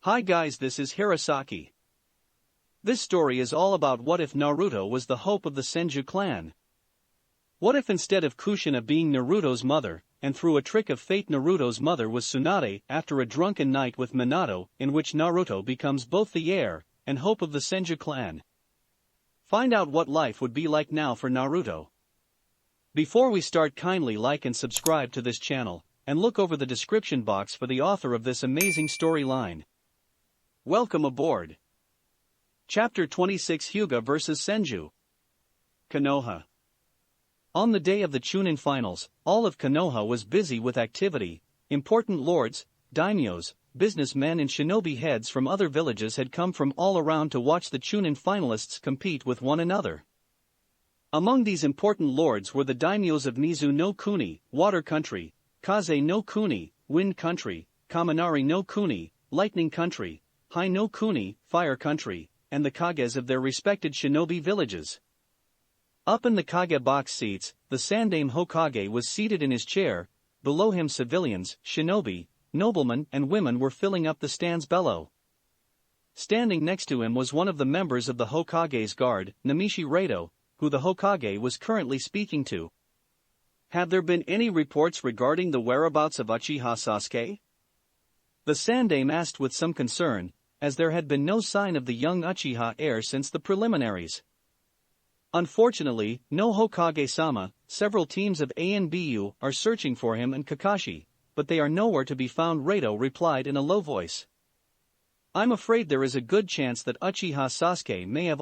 Hi guys, this is Hirosaki. This story is all about what if Naruto was the hope of the Senju clan. What if instead of Kushina being Naruto's mother, and through a trick of fate Naruto's mother was Tsunade after a drunken night with Minato in which Naruto becomes both the heir and hope of the Senju clan. Find out what life would be like now for Naruto. Before we start, kindly like and subscribe to this channel, and look over the description box for the author of this amazing storyline. Welcome aboard. Chapter 26, Hugo vs Senju. Kanoha. On the day of the Chunin finals, all of Kanoha was busy with activity. Important lords, daimyos, businessmen and shinobi heads from other villages had come from all around to watch the Chunin finalists compete with one another. Among these important lords were the daimyos of Mizu no Kuni, Water Country, Kaze no Kuni, Wind Country, Kaminari no Kuni, Lightning Country, Hai no Kuni, Fire Country, and the kages of their respected shinobi villages. Up in the kage box seats, the Sandaime Hokage was seated in his chair. Below him civilians, shinobi, noblemen and women were filling up the stands below. Standing next to him was one of the members of the Hokage's guard, Namishi Rato, who the Hokage was currently speaking to. Have there been any reports regarding the whereabouts of Uchiha Sasuke? The Sandaime asked with some concern, as there had been no sign of the young Uchiha heir since the preliminaries. Unfortunately, no Hokage-sama. Several teams of ANBU are searching for him and Kakashi, but they are nowhere to be found. Rato replied in a low voice. I'm afraid there is a good chance that Uchiha Sasuke may have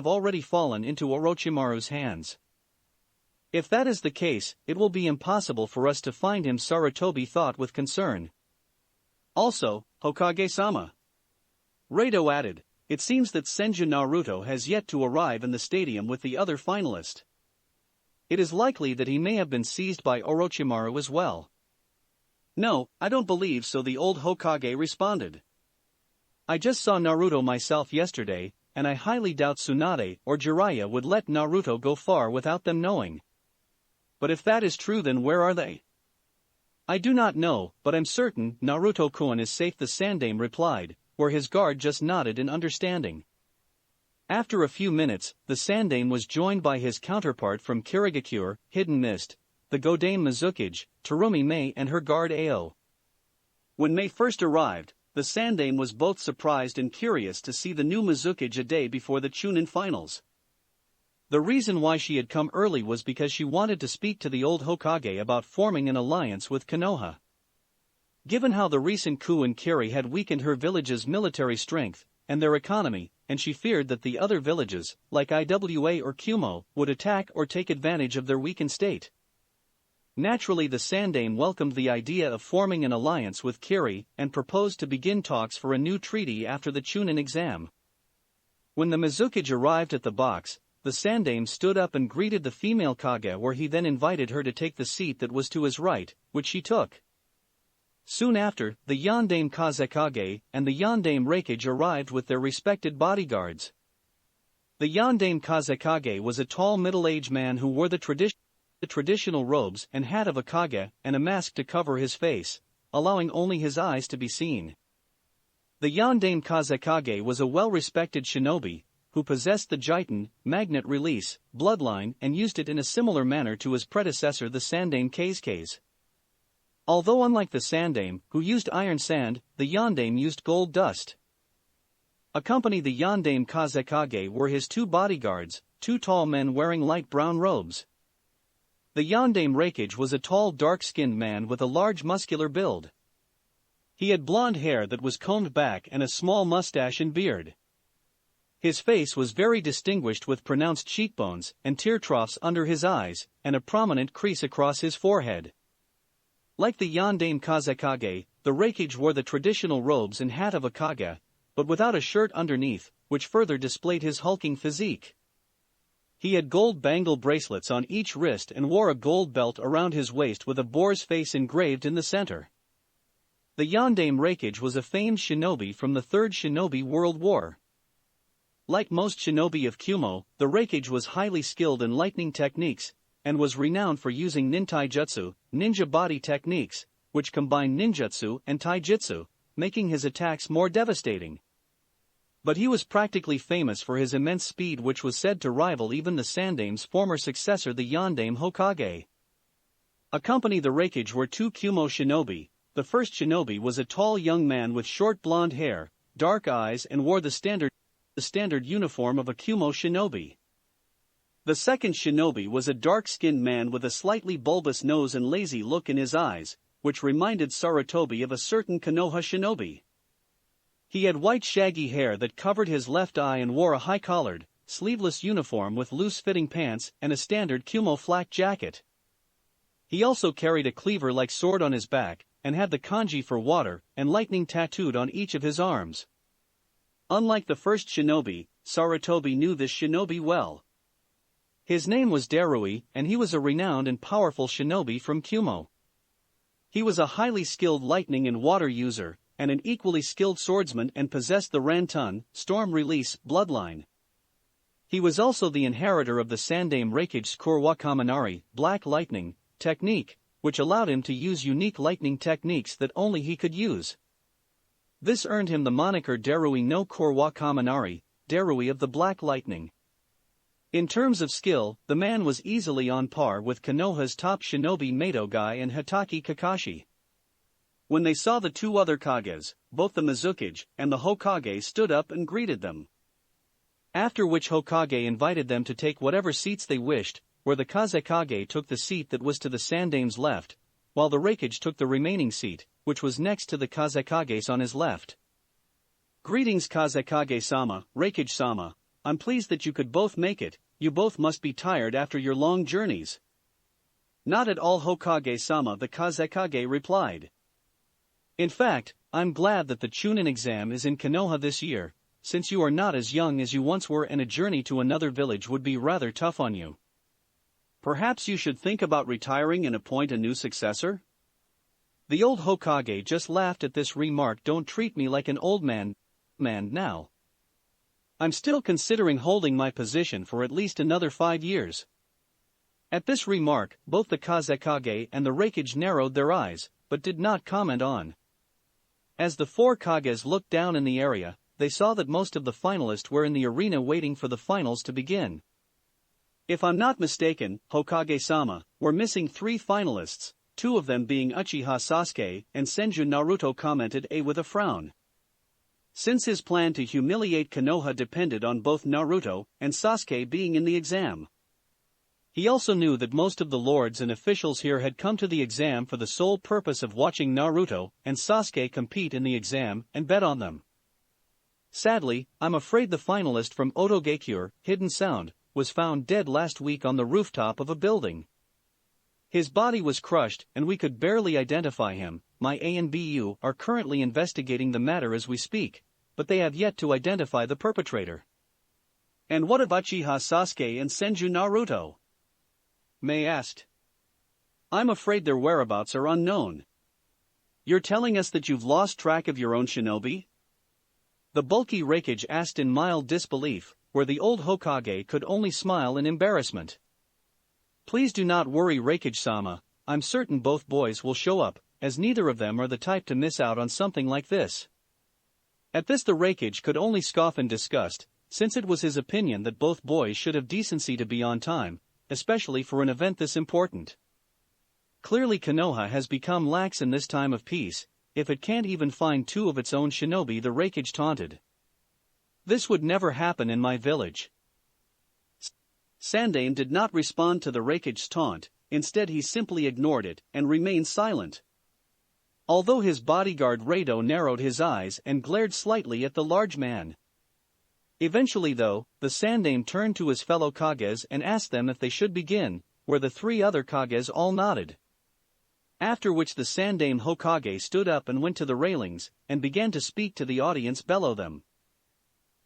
already fallen into Orochimaru's hands. If that is the case, it will be impossible for us to find him, Sarutobi thought with concern. Also, Hokage-sama, Rato added, it seems that Senju Naruto has yet to arrive in the stadium with the other finalist. It is likely that he may have been seized by Orochimaru as well. No, I don't believe so, the old Hokage responded. I just saw Naruto myself yesterday, and I highly doubt Tsunade or Jiraiya would let Naruto go far without them knowing. But if that is true, then where are they? I do not know, but I'm certain Naruto-kun is safe, the Sandaime replied, where his guard just nodded in understanding. After a few minutes, the Sandaime was joined by his counterpart from Kirigakure, Hidden Mist, the Godame Mizukage, Terumi Mei and her guard Ao. When Mei first arrived, the Sandaime was both surprised and curious to see the new Mizukage a day before the Chunin finals. The reason why she had come early was because she wanted to speak to the old Hokage about forming an alliance with Kanoha. Given how the recent coup in Kiri had weakened her village's military strength and their economy, and she feared that the other villages, like Iwa or Kumo, would attack or take advantage of their weakened state. Naturally, the Sandaime welcomed the idea of forming an alliance with Kiri and proposed to begin talks for a new treaty after the Chunin exam. When the Mizukage arrived at the box, the Sandaime stood up and greeted the female Kage, where he then invited her to take the seat that was to his right, which she took. Soon after, the Yondaime Kazekage and the Yondaime Reikage arrived with their respected bodyguards. The Yondaime Kazekage was a tall middle-aged man who wore the traditional robes and hat of a Kage and a mask to cover his face, allowing only his eyes to be seen. The Yondaime Kazekage was a well-respected shinobi, who possessed the Jiten, magnet release, bloodline and used it in a similar manner to his predecessor the Sandaime Kazekage. Although unlike the Sandaime, who used iron sand, the Yondaime used gold dust. Accompanying the Yondaime Kazekage were his two bodyguards, two tall men wearing light brown robes. The Yondaime Reikage was a tall dark-skinned man with a large muscular build. He had blonde hair that was combed back and a small mustache and beard. His face was very distinguished with pronounced cheekbones and tear troughs under his eyes, and a prominent crease across his forehead. Like the Yondaime Kazekage, the Reikage wore the traditional robes and hat of a Kage, but without a shirt underneath, which further displayed his hulking physique. He had gold bangle bracelets on each wrist and wore a gold belt around his waist with a boar's face engraved in the center. The Yondaime Reikage was a famed shinobi from the Third Shinobi World War. Like most shinobi of Kumo, the Reikage was highly skilled in lightning techniques, and was renowned for using nintaijutsu, ninja body techniques, which combine ninjutsu and taijutsu, making his attacks more devastating. But he was practically famous for his immense speed, which was said to rival even the Sandame's former successor, the Yondaime Hokage. Accompanying the Raikage were two Kumo Shinobi. The first shinobi was a tall young man with short blonde hair, dark eyes, and wore the standard uniform of a Kumo Shinobi. The second shinobi was a dark-skinned man with a slightly bulbous nose and lazy look in his eyes, which reminded Sarutobi of a certain Kanoha shinobi. He had white shaggy hair that covered his left eye and wore a high-collared, sleeveless uniform with loose-fitting pants and a standard Kumo flak jacket. He also carried a cleaver-like sword on his back, and had the kanji for water and lightning tattooed on each of his arms. Unlike the first shinobi, Sarutobi knew this shinobi well. His name was Darui, and he was a renowned and powerful shinobi from Kumo. He was a highly skilled lightning and water user, and an equally skilled swordsman, and possessed the Rantun, storm release, bloodline. He was also the inheritor of the Sandaime Raikage's Kurwa Kaminari, black lightning, technique, which allowed him to use unique lightning techniques that only he could use. This earned him the moniker Darui no Kurwa Kaminari, Darui of the Black Lightning. In terms of skill, the man was easily on par with Kanoha's top shinobi Madogai and Hitaki Kakashi. When they saw the two other Kages, both the Mizukage and the Hokage stood up and greeted them. After which Hokage invited them to take whatever seats they wished, where the Kazekage took the seat that was to the Sandaime's left, while the Raikage took the remaining seat, which was next to the Kazekage's on his left. Greetings Kazekage-sama, Raikage-sama. I'm pleased that you could both make it. You both must be tired after your long journeys. Not at all, Hokage-sama, the Kazekage replied. In fact, I'm glad that the Chunin exam is in Kanoha this year, since you are not as young as you once were and a journey to another village would be rather tough on you. Perhaps you should think about retiring and appoint a new successor? The old Hokage just laughed at this remark. Don't treat me like an old man now. I'm still considering holding my position for at least another 5 years. At this remark, both the Kazekage and the Raikage narrowed their eyes, but did not comment on. As the four Kages looked down in the area, they saw that most of the finalists were in the arena waiting for the finals to begin. If I'm not mistaken, Hokage-sama, we're missing 3 finalists, 2 of them being Uchiha Sasuke and Senju Naruto, commented A with a frown. Since his plan to humiliate Kanoha depended on both Naruto and Sasuke being in the exam. He also knew that most of the lords and officials here had come to the exam for the sole purpose of watching Naruto and Sasuke compete in the exam and bet on them. Sadly, I'm afraid the finalist from Otogakure, Hidden Sound, was found dead last week on the rooftop of a building. His body was crushed and we could barely identify him. My ANBU are currently investigating the matter as we speak, but they have yet to identify the perpetrator. And what of Uchiha Sasuke and Senju Naruto? Mei asked. I'm afraid their whereabouts are unknown. You're telling us that you've lost track of your own shinobi? The bulky Raikage asked in mild disbelief, where the old Hokage could only smile in embarrassment. Please do not worry, Raikage-sama, I'm certain both boys will show up, as neither of them are the type to miss out on something like this. At this the Raikage could only scoff in disgust, since it was his opinion that both boys should have decency to be on time, especially for an event this important. Clearly Kanoha has become lax in this time of peace, if it can't even find 2 of its own shinobi, the Raikage taunted. This would never happen in my village. Sandaime did not respond to the Raikage's taunt, instead he simply ignored it and remained silent. Although his bodyguard Rado narrowed his eyes and glared slightly at the large man. Eventually though, the Sandaime turned to his fellow Kages and asked them if they should begin, where the 3 other Kages all nodded. After which the Sandaime Hokage stood up and went to the railings, and began to speak to the audience below them.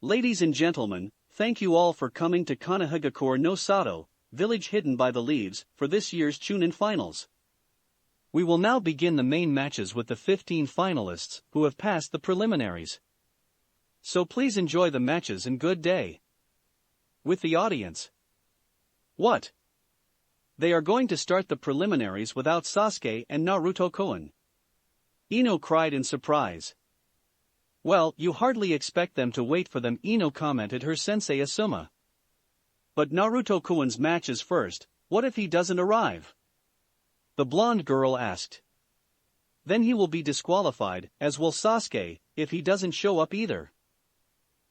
Ladies and gentlemen, thank you all for coming to Kanahagakure no Sato, village hidden by the leaves, for this year's Chunin finals. We will now begin the main matches with the 15 finalists who have passed the preliminaries. So please enjoy the matches and good day. With the audience. What? They are going to start the preliminaries without Sasuke and Naruto-kun. Ino cried in surprise. Well, you hardly expect them to wait for them, Ino commented her sensei Asuma. But Naruto-kun's match is first, what if he doesn't arrive? The blonde girl asked. Then he will be disqualified, as will Sasuke, if he doesn't show up either.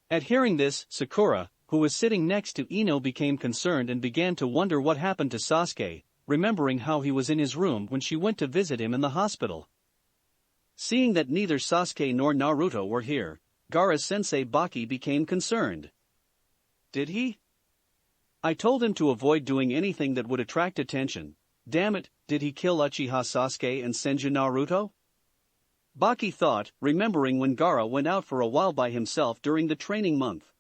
At hearing this, Sakura, who was sitting next to Ino, became concerned and began to wonder what happened to Sasuke, remembering how he was in his room when she went to visit him in the hospital. Seeing that neither Sasuke nor Naruto were here, Gaara's sensei Baki became concerned. Did he? I told him to avoid doing anything that would attract attention. Damn it, did he kill Uchiha Sasuke and Senju Naruto? Baki thought, remembering when Gaara went out for a while by himself during the training month.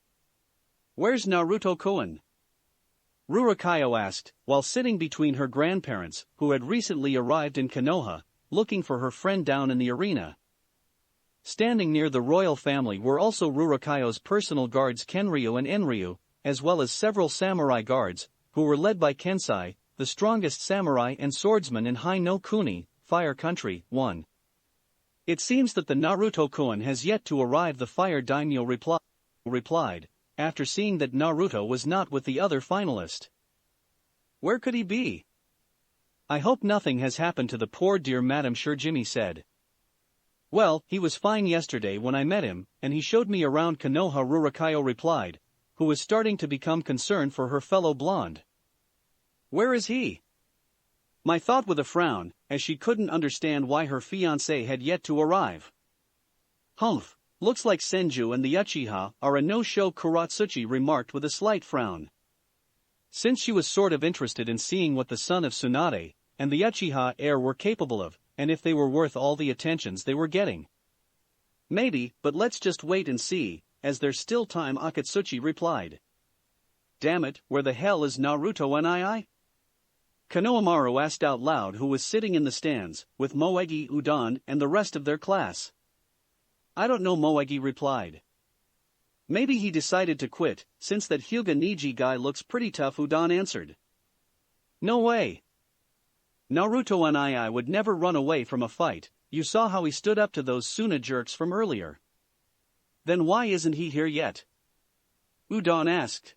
Where's Naruto-kun? Rurakayo asked, while sitting between her grandparents, who had recently arrived in Kanoha, looking for her friend down in the arena. Standing near the royal family were also Rurakayo's personal guards Kenryu and Enryu, as well as several samurai guards, who were led by Kensai, the strongest samurai and swordsman in Hai no Kuni, Fire Country, 1. It seems that the Naruto-kun has yet to arrive, the fire daimyo replied, after seeing that Naruto was not with the other finalist. Where could he be? I hope nothing has happened to the poor dear Madame Shirjimi said. Well, he was fine yesterday when I met him, and he showed me around Kanoha, Rurakayo replied, who was starting to become concerned for her fellow blonde. Where is he? My thought with a frown, as she couldn't understand why her fiancé had yet to arrive. Humph, looks like Senju and the Uchiha are a no-show, Kuratsuchi remarked with a slight frown. Since she was sort of interested in seeing what the son of Tsunade and the Uchiha heir were capable of, and if they were worth all the attentions they were getting. Maybe, but let's just wait and see, as there's still time, Akatsuchi replied. Damn it, where the hell is Naruto and I? Konohamaru asked out loud, who was sitting in the stands, with Moegi Udon and the rest of their class. I don't know, Moegi replied. Maybe he decided to quit, since that Hyuga Niji guy looks pretty tough, Udon answered. No way. Naruto and I would never run away from a fight, you saw how he stood up to those Suna jerks from earlier. Then why isn't he here yet? Udon asked.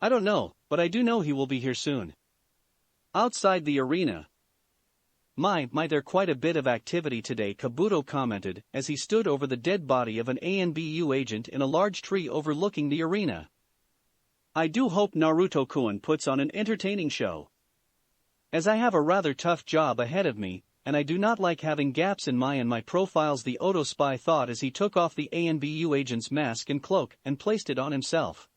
I don't know, but I do know he will be here soon. Outside the arena. My, there's quite a bit of activity today, Kabuto commented, as he stood over the dead body of an ANBU agent in a large tree overlooking the arena. I do hope Naruto-kun puts on an entertaining show. As I have a rather tough job ahead of me, and I do not like having gaps in my profiles, the Odo spy thought as he took off the ANBU agent's mask and cloak and placed it on himself.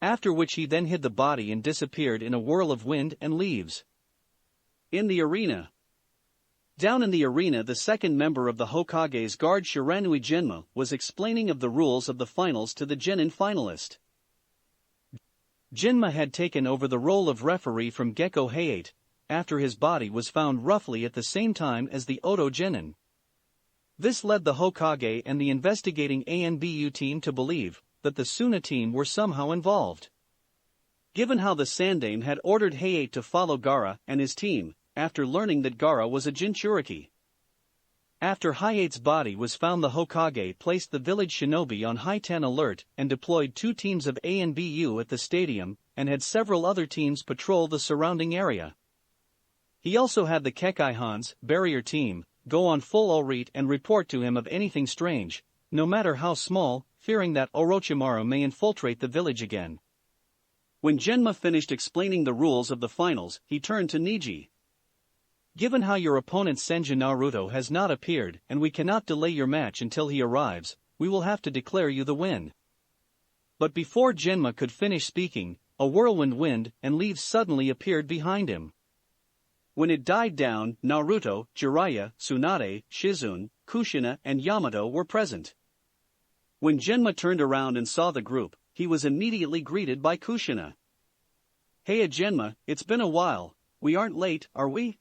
After which he then hid the body and disappeared in a whirl of wind and leaves. In the arena. Down in the arena, the second member of the Hokage's guard, Shiranui Jinma, was explaining of the rules of the finals to the Genin finalist. Jinma had taken over the role of referee from Gekko Hayate, after his body was found roughly at the same time as the Odo Genin. This led the Hokage and the investigating ANBU team to believe that the Suna team were somehow involved. Given how the Sandaime had ordered Hayate to follow Gaara and his team, after learning that Gaara was a Jinchuriki. After Hayate's body was found, the Hokage placed the village shinobi on high 10 alert and deployed 2 teams of ANBU at the stadium, and had several other teams patrol the surrounding area. He also had the Kekkaihan's barrier team go on full alert and report to him of anything strange, no matter how small, fearing that Orochimaru may infiltrate the village again. When Genma finished explaining the rules of the finals, he turned to Niji. Given how your opponent Senju Naruto has not appeared and we cannot delay your match until he arrives, we will have to declare you the win. But before Genma could finish speaking, a whirlwind wind and leaves suddenly appeared behind him. When it died down, Naruto, Jiraiya, Tsunade, Shizune, Kushina and Yamato were present. When Genma turned around and saw the group, he was immediately greeted by Kushina. Hey Genma, it's been a while, we aren't late, are we?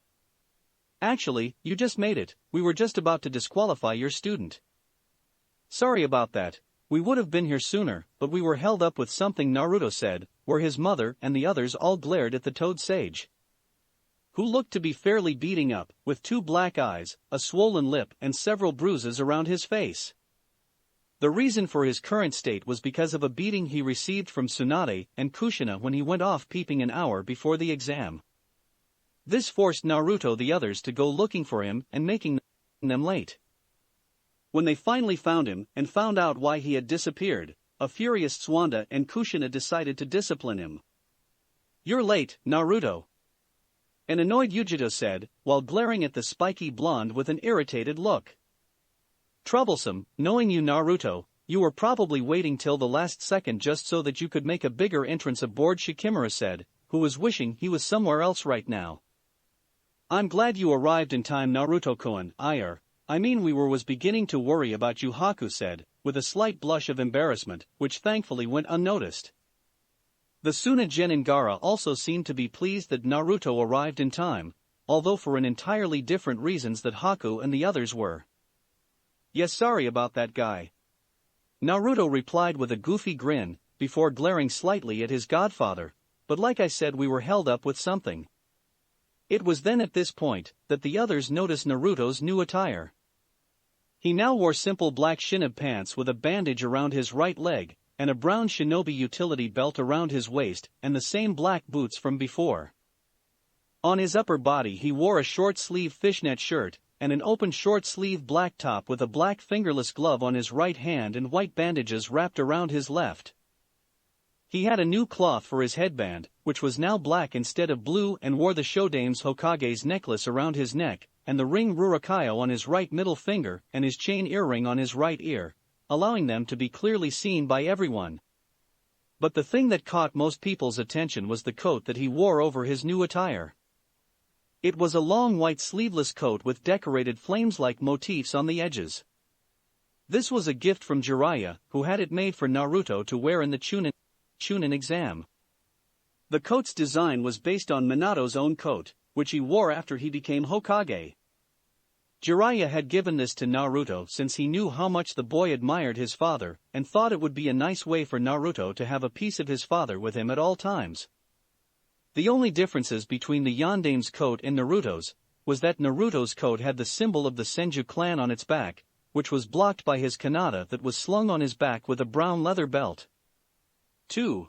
Actually, you just made it, we were just about to disqualify your student. Sorry about that, we would have been here sooner, but we were held up with something, Naruto said, where his mother and the others all glared at the Toad Sage, who looked to be fairly beating up, with 2 black eyes, a swollen lip and several bruises around his face. The reason for his current state was because of a beating he received from Tsunade and Kushina when he went off peeping an hour before the exam. This forced Naruto the others to go looking for him and making them late. When they finally found him and found out why he had disappeared, a furious Tsunade and Kushina decided to discipline him. "You're late, Naruto," an annoyed Yujito said, while glaring at the spiky blonde with an irritated look. "Troublesome, knowing you, Naruto, you were probably waiting till the last second just so that you could make a bigger entrance aboard," Shikimura said, who was wishing he was somewhere else right now. "I'm glad you arrived in time, Naruto-kun, heir. I mean we was beginning to worry about you," Haku said, with a slight blush of embarrassment, which thankfully went unnoticed. The Tsunade Gaara also seemed to be pleased that Naruto arrived in time, although for an entirely different reasons that Haku and the others were. "Yes, sorry about that guy," Naruto replied with a goofy grin, before glaring slightly at his godfather, "but like I said, we were held up with something." It was then at this point that the others noticed Naruto's new attire. He now wore simple black shinobi pants with a bandage around his right leg, and a brown shinobi utility belt around his waist, and the same black boots from before. On his upper body he wore a short-sleeved fishnet shirt, and an open short-sleeved black top with a black fingerless glove on his right hand and white bandages wrapped around his left. He had a new cloth for his headband, which was now black instead of blue, and wore the Shodame's Hokage's necklace around his neck, and the ring Rurakayo on his right middle finger, and his chain earring on his right ear, allowing them to be clearly seen by everyone. But the thing that caught most people's attention was the coat that he wore over his new attire. It was a long white sleeveless coat with decorated flames-like motifs on the edges. This was a gift from Jiraiya, who had it made for Naruto to wear in the Chunin exam. The coat's design was based on Minato's own coat, which he wore after he became Hokage. Jiraiya had given this to Naruto since he knew how much the boy admired his father, and thought it would be a nice way for Naruto to have a piece of his father with him at all times. The only differences between the Yandame's coat and Naruto's was that Naruto's coat had the symbol of the Senju clan on its back, which was blocked by his kanata that was slung on his back with a brown leather belt. 2.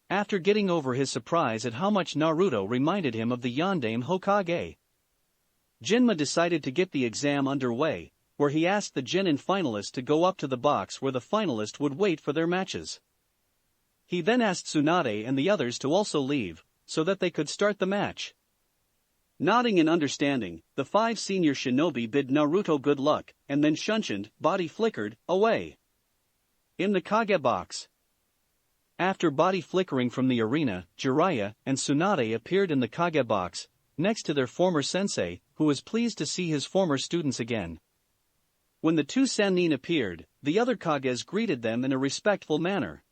After getting over his surprise at how much Naruto reminded him of the Yandame Hokage, Jinma decided to get the exam underway, where he asked the Genin finalists to go up to the box where the finalists would wait for their matches. He then asked Tsunade and the others to also leave, so that they could start the match. Nodding in understanding, the 5 senior shinobi bid Naruto good luck, and then shunshined, body flickered, away. In the Kage box. After body flickering from the arena, Jiraiya and Tsunade appeared in the Kage box, next to their former sensei, who was pleased to see his former students again. When the 2 Sannin appeared, the other Kages greeted them in a respectful manner.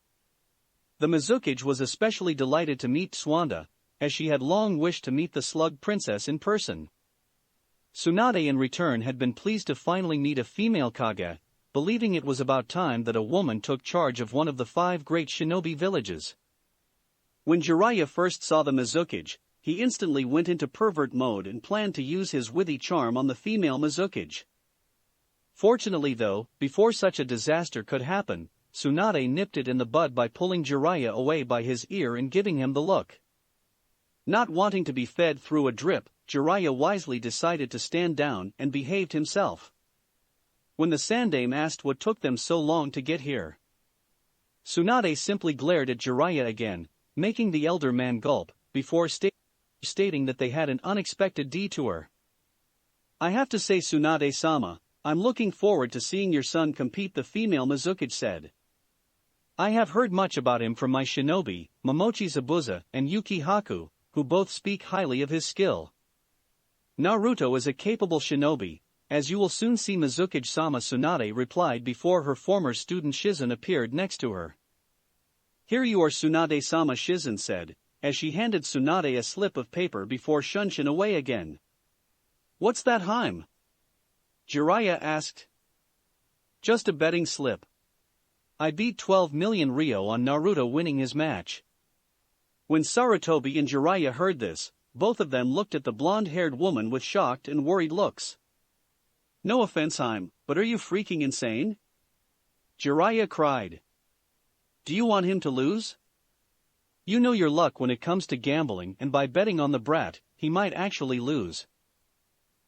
The Mizukage was especially delighted to meet Tsunade, as she had long wished to meet the Slug Princess in person. Tsunade in return had been pleased to finally meet a female Kage, believing it was about time that a woman took charge of one of the 5 great shinobi villages. When Jiraiya first saw the Mizukage, he instantly went into pervert mode and planned to use his witty charm on the female Mizukage. Fortunately though, before such a disaster could happen, Tsunade nipped it in the bud by pulling Jiraiya away by his ear and giving him the look. Not wanting to be fed through a drip, Jiraiya wisely decided to stand down and behaved himself. When the Sandame asked what took them so long to get here, Tsunade simply glared at Jiraiya again, making the elder man gulp, before stating that they had an unexpected detour. "I have to say, Tsunade-sama, I'm looking forward to seeing your son compete," the female Mizukage said. "I have heard much about him from my shinobi, Momochi Zabuza and Yuki Haku, who both speak highly of his skill. Naruto is a capable shinobi, as you will soon see," Mizukage-sama Tsunade replied before her former student Shizen appeared next to her. "Here you are, Tsunade-sama," Shizen said, as she handed Tsunade a slip of paper before shunshin away again. "What's that, Haim?" Jiraiya asked. "Just a betting slip. I beat 12 million Ryo on Naruto winning his match." When Sarutobi and Jiraiya heard this, both of them looked at the blonde-haired woman with shocked and worried looks. "No offense, Haim, but are you freaking insane?" Jiraiya cried. Do you want him to lose? You know your luck when it comes to gambling, and by betting on the brat, he might actually lose.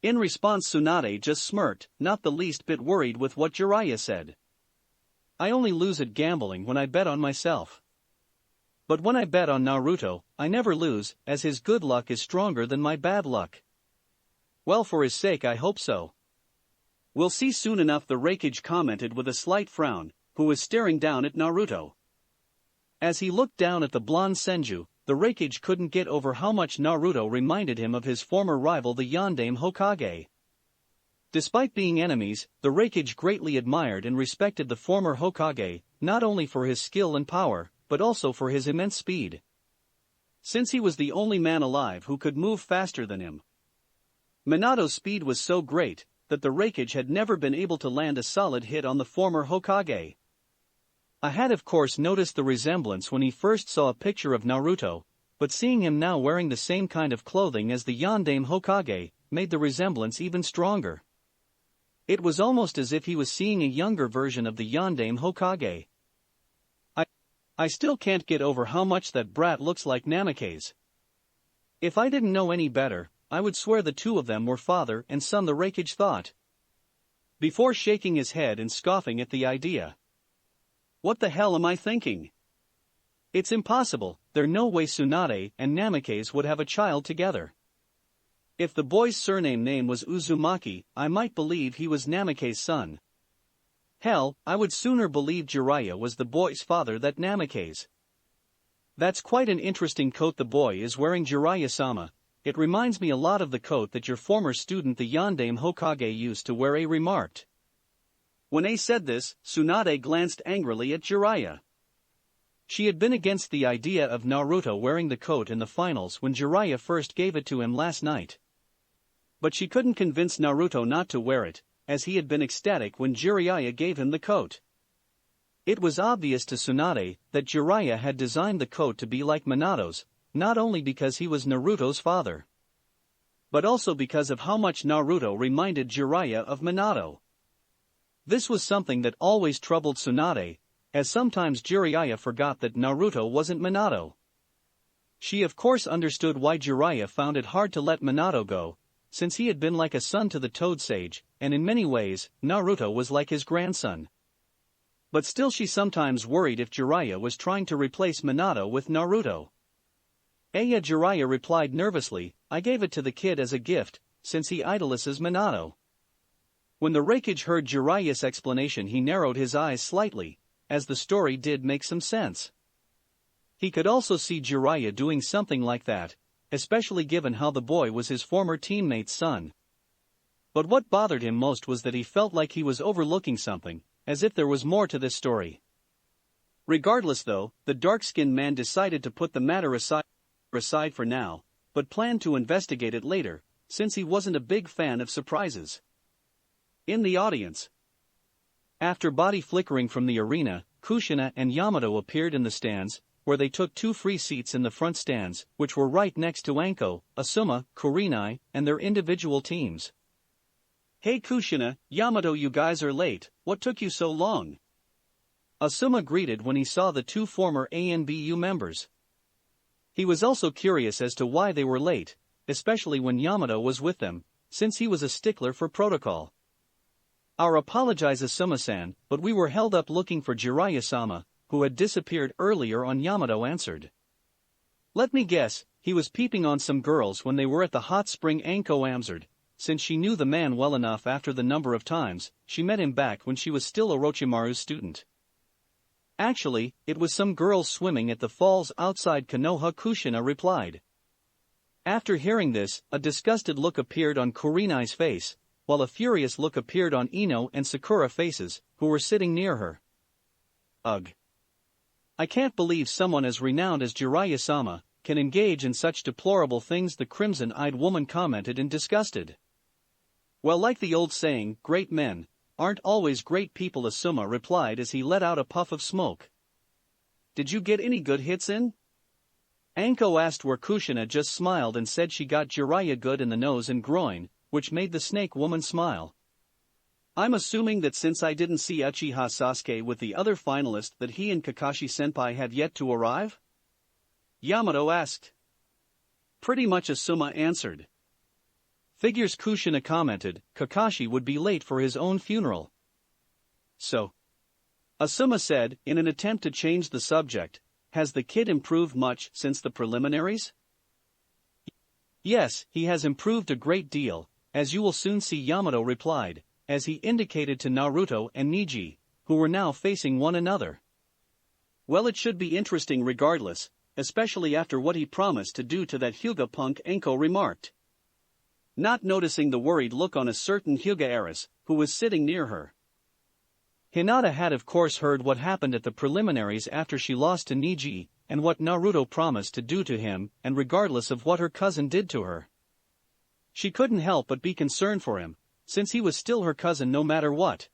In response, Tsunade just smirked, not the least bit worried with what Jiraiya said. I only lose at gambling when I bet on myself. But when I bet on Naruto, I never lose, as his good luck is stronger than my bad luck. Well, for his sake I hope so. We'll see soon enough, the Raikage commented with a slight frown, who was staring down at Naruto. As he looked down at the blonde Senju, the Raikage couldn't get over how much Naruto reminded him of his former rival, the Yondaime Hokage. Despite being enemies, the Raikage greatly admired and respected the former Hokage, not only for his skill and power, but also for his immense speed. Since he was the only man alive who could move faster than him. Minato's speed was so great that the Raikage had never been able to land a solid hit on the former Hokage. I had of course noticed the resemblance when he first saw a picture of Naruto, but seeing him now wearing the same kind of clothing as the Yondaime Hokage made the resemblance even stronger. It was almost as if he was seeing a younger version of the Yondaime Hokage. I still can't get over how much that brat looks like Namake's. If I didn't know any better, I would swear the two of them were father and son, the Raikage thought, before shaking his head and scoffing at the idea. What the hell am I thinking? It's impossible, there's no way Tsunade and Namake's would have a child together. If the boy's surname name was Uzumaki, I might believe he was Namake's son. Hell, I would sooner believe Jiraiya was the boy's father than Namake's. That's quite an interesting coat the boy is wearing, Jiraiya-sama. It reminds me a lot of the coat that your former student the Yondaime Hokage used to wear, remarked. When A said this, Tsunade glanced angrily at Jiraiya. She had been against the idea of Naruto wearing the coat in the finals when Jiraiya first gave it to him last night. But she couldn't convince Naruto not to wear it, as he had been ecstatic when Jiraiya gave him the coat. It was obvious to Tsunade that Jiraiya had designed the coat to be like Minato's, not only because he was Naruto's father, but also because of how much Naruto reminded Jiraiya of Minato. This was something that always troubled Tsunade, as sometimes Jiraiya forgot that Naruto wasn't Minato. She of course understood why Jiraiya found it hard to let Minato go, since he had been like a son to the Toad Sage, and in many ways, Naruto was like his grandson. But still she sometimes worried if Jiraiya was trying to replace Minato with Naruto. Yeah, Jiraiya replied nervously, I gave it to the kid as a gift, since he idolizes Minato. When the Raikage heard Jiraiya's explanation, he narrowed his eyes slightly, as the story did make some sense. He could also see Jiraiya doing something like that, especially given how the boy was his former teammate's son. But what bothered him most was that he felt like he was overlooking something, as if there was more to this story. Regardless though, the dark-skinned man decided to put the matter aside for now, but planned to investigate it later, since he wasn't a big fan of surprises. In the audience. After body flickering from the arena, Kushina and Yamato appeared in the stands, where they took 2 free seats in the front stands, which were right next to Anko, Asuma, Kurenai, and their individual teams. Hey Kushina, Yamato, you guys are late, what took you so long? Asuma greeted when he saw the 2 former ANBU members. He was also curious as to why they were late, especially when Yamato was with them, since he was a stickler for protocol. Our apologies, Asuma-san, but we were held up looking for Jiraiya-sama, who had disappeared earlier on, Yamato answered. Let me guess, he was peeping on some girls when they were at the hot spring, Anko answered, since she knew the man well enough after the number of times she met him back when she was still Orochimaru's student. Actually, it was some girls swimming at the falls outside Kanoha, Kushina replied. After hearing this, a disgusted look appeared on Kurenai's face, while a furious look appeared on Ino and Sakura faces, who were sitting near her. Ugh. I can't believe someone as renowned as Jiraiya-sama can engage in such deplorable things, the crimson-eyed woman commented in disgusted. Well, like the old saying, great men aren't always great people, Asuma replied as he let out a puff of smoke. Did you get any good hits in? Anko asked, where Kushina just smiled and said she got Jiraiya good in the nose and groin, which made the snake woman smile. I'm assuming that since I didn't see Uchiha Sasuke with the other finalist that he and Kakashi-senpai have yet to arrive? Yamato asked. Pretty much Asuma answered. Figures Kushina commented, Kakashi would be late for his own funeral. So? Asuma said, in an attempt to change the subject, has the kid improved much since the preliminaries? Yes, he has improved a great deal, as you will soon see, Yamato replied, as he indicated to Naruto and Neji, who were now facing one another. Well, it should be interesting regardless, especially after what he promised to do to that Hyuga punk, Enko remarked. Not noticing the worried look on a certain Hyuga heiress, who was sitting near her. Hinata had of course heard what happened at the preliminaries after she lost to Neji, and what Naruto promised to do to him, and regardless of what her cousin did to her. She couldn't help but be concerned for him, since he was still her cousin no matter what.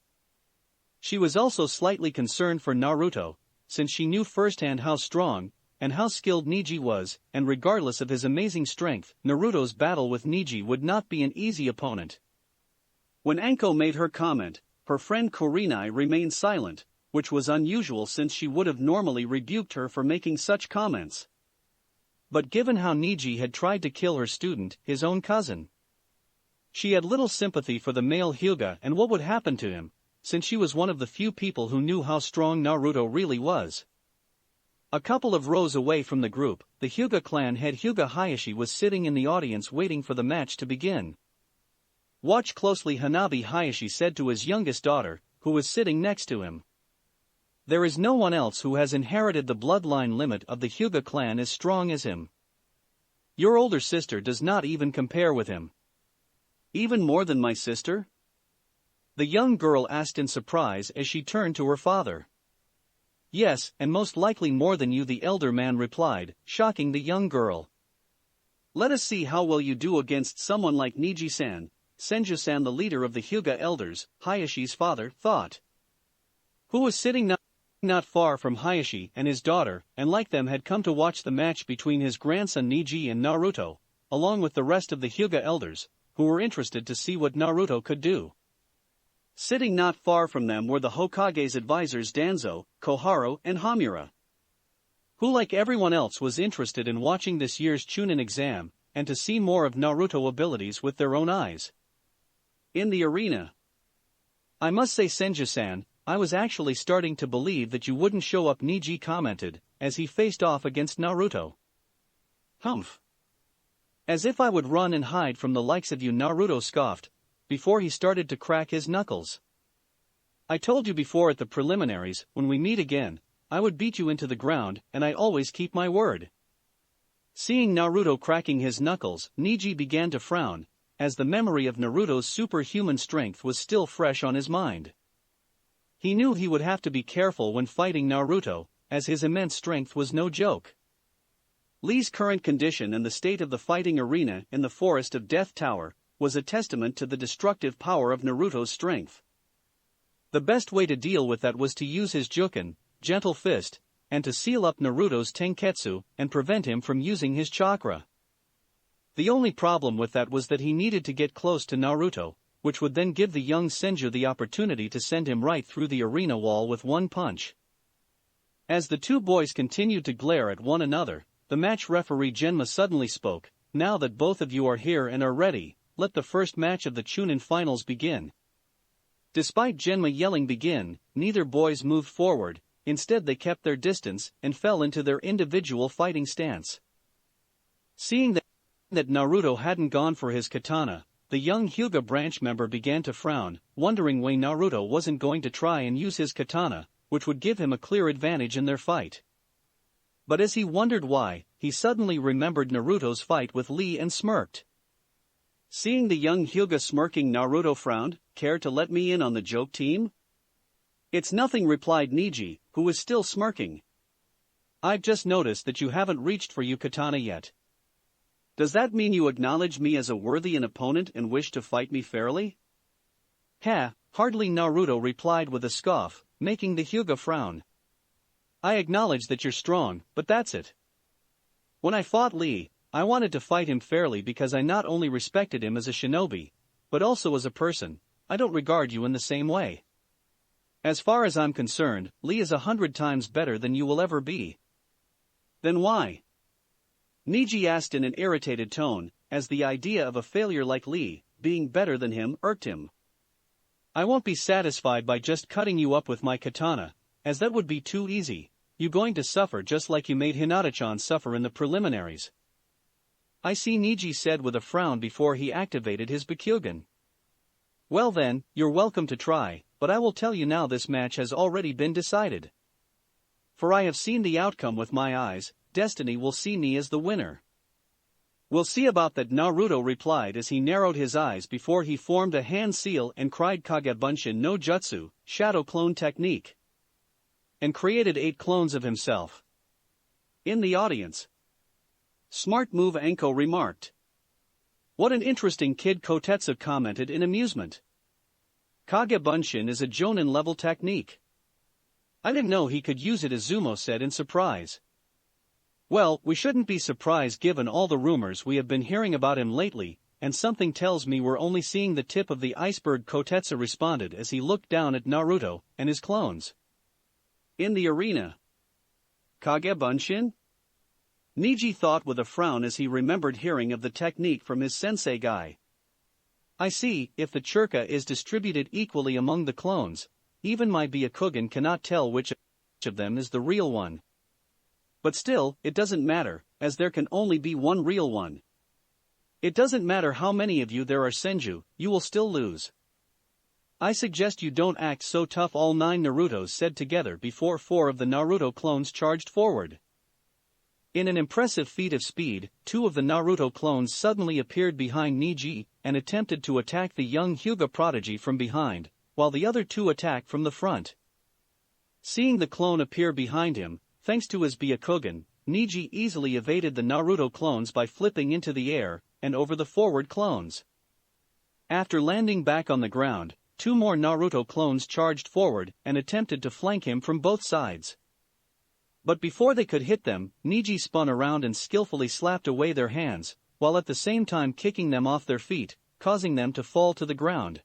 She was also slightly concerned for Naruto, since she knew firsthand how strong and how skilled Neji was, and regardless of his amazing strength, Naruto's battle with Neji would not be an easy opponent. When Enko made her comment, her friend Kurinai remained silent, which was unusual since she would have normally rebuked her for making such comments. But given how Neji had tried to kill her student, his own cousin, she had little sympathy for the male Hyuga and what would happen to him, since she was one of the few people who knew how strong Naruto really was. A couple of rows away from the group, the Hyuga clan head Hyuga Hayashi was sitting in the audience waiting for the match to begin. Watch closely, Hanabi Hayashi said to his youngest daughter, who was sitting next to him. There is no one else who has inherited the bloodline limit of the Hyuga clan as strong as him. Your older sister does not even compare with him. Even more than my sister? The young girl asked in surprise as she turned to her father. Yes, and most likely more than you, the elder man replied, shocking the young girl. Let us see how well you do against someone like Neji-san, Senju-san, the leader of the Hyuga elders, Hayashi's father, thought. Who was sitting not far from Hayashi and his daughter, and like them had come to watch the match between his grandson Neji and Naruto, along with the rest of the Hyuga elders, who were interested to see what Naruto could do. Sitting not far from them were the Hokage's advisors Danzo, Koharu, and Hamura, who like everyone else was interested in watching this year's Chunin exam, and to see more of Naruto abilities with their own eyes. In the arena. I must say, Senju-san, I was actually starting to believe that you wouldn't show up, Neji commented, as he faced off against Naruto. Humph. As if I would run and hide from the likes of you, Naruto scoffed, before he started to crack his knuckles. I told you before at the preliminaries, when we meet again, I would beat you into the ground, and I always keep my word. Seeing Naruto cracking his knuckles, Neji began to frown, as the memory of Naruto's superhuman strength was still fresh on his mind. He knew he would have to be careful when fighting Naruto, as his immense strength was no joke. Lee's current condition and the state of the fighting arena in the Forest of Death Tower was a testament to the destructive power of Naruto's strength. The best way to deal with that was to use his Juken, gentle fist, and to seal up Naruto's Tenketsu and prevent him from using his chakra. The only problem with that was that he needed to get close to Naruto, which would then give the young Senju the opportunity to send him right through the arena wall with one punch. As the two boys continued to glare at one another, the match referee Genma suddenly spoke. Now that both of you are here and are ready, let the first match of the Chunin finals begin. Despite Genma yelling begin, neither boys moved forward, instead they kept their distance and fell into their individual fighting stance. Seeing that Naruto hadn't gone for his katana, the young Hyuga branch member began to frown, wondering why Naruto wasn't going to try and use his katana, which would give him a clear advantage in their fight. But as he wondered why, he suddenly remembered Naruto's fight with Lee and smirked. Seeing the young Hyuga smirking, Naruto frowned. Care to let me in on the joke, team? It's nothing, replied Neji, who was still smirking. I've just noticed that you haven't reached for your katana yet. Does that mean you acknowledge me as a worthy an opponent and wish to fight me fairly? Ha, hardly, Naruto replied with a scoff, making the Hyuga frown. I acknowledge that you're strong, but that's it. When I fought Lee, I wanted to fight him fairly because I not only respected him as a shinobi, but also as a person, I don't regard you in the same way. As far as I'm concerned, Lee is 100 times better than you will ever be. Then why? Niji asked in an irritated tone, as the idea of a failure like Lee, being better than him, irked him. I won't be satisfied by just cutting you up with my katana, as that would be too easy. You're going to suffer just like you made Hinata-chan suffer in the preliminaries. I see, Niji said with a frown before he activated his Byakugan. Well then, you're welcome to try, but I will tell you now this match has already been decided. For I have seen the outcome with my eyes, destiny will see me as the winner. We'll see about that, Naruto replied as he narrowed his eyes before he formed a hand seal and cried Kagebunshin no Jutsu, shadow clone technique, and created 8 clones of himself. In the audience, smart move, Anko remarked. What an interesting kid, Kotetsu commented in amusement. Kagebunshin is a Jonin level technique. I didn't know he could use it, Izumo said in surprise. Well, we shouldn't be surprised given all the rumors we have been hearing about him lately, and something tells me we're only seeing the tip of the iceberg, Kotetsu responded as he looked down at Naruto and his clones. In the arena, Kagebunshin? Niji thought with a frown as he remembered hearing of the technique from his sensei guy. I see, if the churka is distributed equally among the clones, even my Byakugan cannot tell which of them is the real one. But still, it doesn't matter, as there can only be one real one. It doesn't matter how many of you there are, Senju, you will still lose. I suggest you don't act so tough, all 9 Narutos said together before 4 of the Naruto clones charged forward. In an impressive feat of speed, 2 of the Naruto clones suddenly appeared behind Niji and attempted to attack the young Hugo prodigy from behind, while the other 2 attacked from the front. Seeing the clone appear behind him, thanks to his Byakugan, Niji easily evaded the Naruto clones by flipping into the air and over the forward clones. After landing back on the ground, 2 more Naruto clones charged forward and attempted to flank him from both sides. But before they could hit them, Niji spun around and skillfully slapped away their hands, while at the same time kicking them off their feet, causing them to fall to the ground.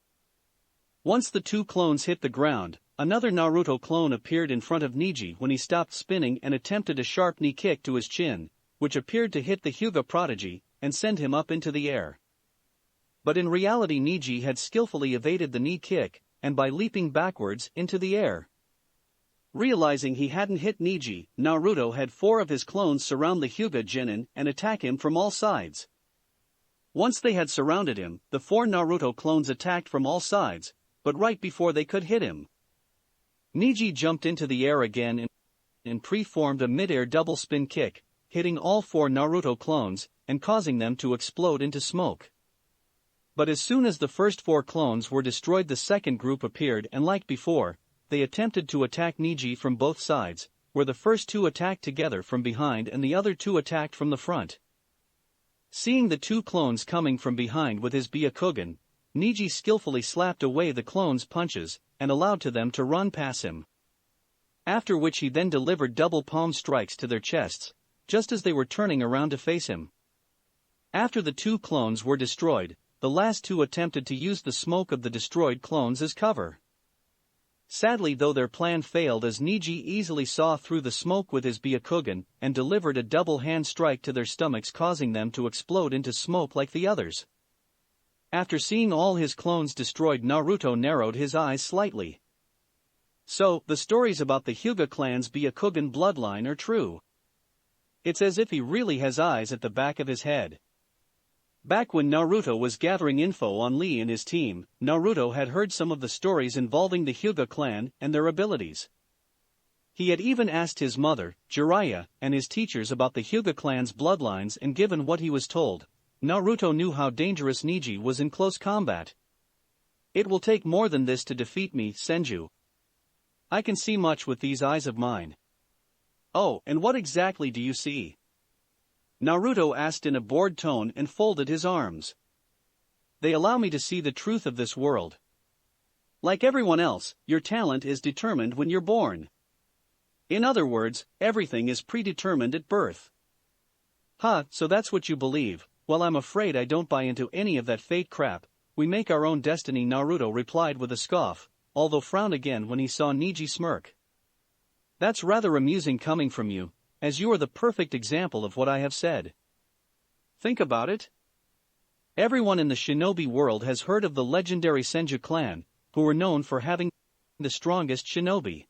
Once the 2 clones hit the ground, another Naruto clone appeared in front of Niji when he stopped spinning and attempted a sharp knee kick to his chin, which appeared to hit the Hugo prodigy and send him up into the air. But in reality, Niji had skillfully evaded the knee kick, and by leaping backwards into the air. Realizing he hadn't hit Niji, Naruto had 4 of his clones surround the Hyuga Genin and attack him from all sides. Once they had surrounded him, the 4 Naruto clones attacked from all sides, but right before they could hit him, Niji jumped into the air again and pre-formed a mid-air double spin kick, hitting all 4 Naruto clones and causing them to explode into smoke. But as soon as the first 4 clones were destroyed, the second group appeared and, like before, they attempted to attack Niji from both sides, where the first 2 attacked together from behind and the other 2 attacked from the front. Seeing the 2 clones coming from behind with his Byakugan, Niji skillfully slapped away the clones' punches and allowed them to run past him. After which he then delivered double palm strikes to their chests, just as they were turning around to face him. After the 2 clones were destroyed, the last 2 attempted to use the smoke of the destroyed clones as cover. Sadly though, their plan failed as Niji easily saw through the smoke with his Byakugan and delivered a double hand strike to their stomachs, causing them to explode into smoke like the others. After seeing all his clones destroyed, Naruto narrowed his eyes slightly. So, the stories about the Hyuga clan's Byakugan bloodline are true. It's as if he really has eyes at the back of his head. Back when Naruto was gathering info on Lee and his team, Naruto had heard some of the stories involving the Hyuga clan and their abilities. He had even asked his mother, Jiraiya, and his teachers about the Hyuga clan's bloodlines, and given what he was told, Naruto knew how dangerous Niji was in close combat. It will take more than this to defeat me, Senju. I can see much with these eyes of mine. Oh, and what exactly do you see? Naruto asked in a bored tone and folded his arms. They allow me to see the truth of this world. Like everyone else, your talent is determined when you're born. In other words, everything is predetermined at birth. Huh, so that's what you believe. Well, I'm afraid I don't buy into any of that fake crap, we make our own destiny, Naruto replied with a scoff, although frowned again when he saw Neji smirk. That's rather amusing coming from you, as you are the perfect example of what I have said. Think about it. Everyone in the shinobi world has heard of the legendary Senju clan, who were known for having the strongest shinobi.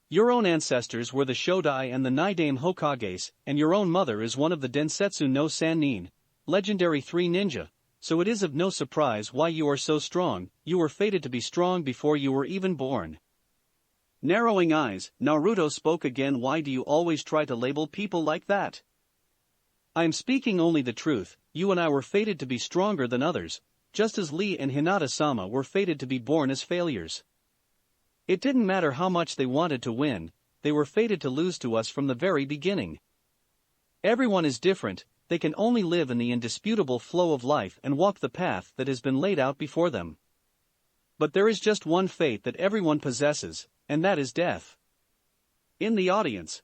Your own ancestors were the Shodai and the Nidaime Hokages, and your own mother is one of the Densetsu no Sannin, legendary 3 ninja, so it is of no surprise why you are so strong. You were fated to be strong before you were even born. Narrowing eyes, Naruto spoke again. Why do you always try to label people like that? I am speaking only the truth. You and I were fated to be stronger than others, just as Lee and Hinata-sama were fated to be born as failures. It didn't matter how much they wanted to win, they were fated to lose to us from the very beginning. Everyone is different, they can only live in the indisputable flow of life and walk the path that has been laid out before them. But there is just one fate that everyone possesses, and that is death. In the audience.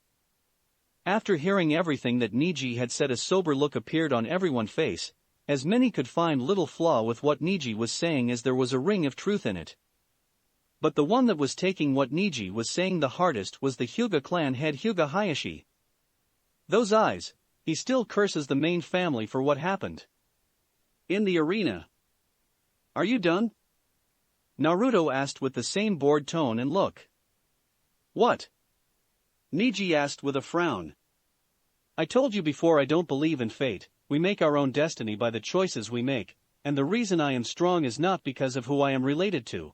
After hearing everything that Neji had said, a sober look appeared on everyone's face, as many could find little flaw with what Neji was saying as there was a ring of truth in it. But the one that was taking what Neji was saying the hardest was the Hyuga clan head Hyuga Hayashi. Those eyes, he still curses the main family for what happened. In the arena. Are you done? Naruto asked with the same bored tone and look. What? Neji asked with a frown. I told you before, I don't believe in fate. We make our own destiny by the choices we make, and the reason I am strong is not because of who I am related to.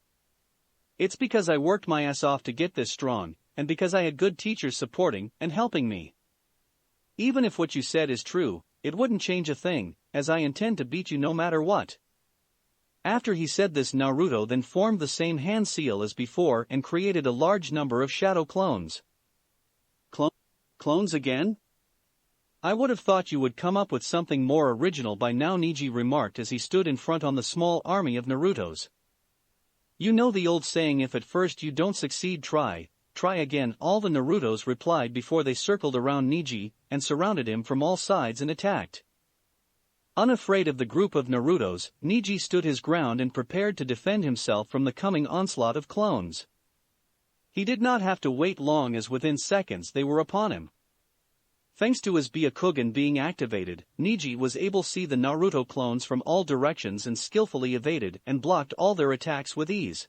It's because I worked my ass off to get this strong, and because I had good teachers supporting and helping me. Even if what you said is true, it wouldn't change a thing, as I intend to beat you no matter what. After he said this, Naruto then formed the same hand seal as before and created a large number of shadow clones. Clones again? I would have thought you would come up with something more original by now, Neji remarked as he stood in front on the small army of Narutos. You know the old saying, if at first you don't succeed, try again. All the Narutos replied before they circled around Neji and surrounded him from all sides and attacked. Unafraid of the group of Narutos, Neji stood his ground and prepared to defend himself from the coming onslaught of clones. He did not have to wait long, as within seconds they were upon him. Thanks to his Byakugan being activated, Neji was able to see the Naruto clones from all directions and skillfully evaded and blocked all their attacks with ease.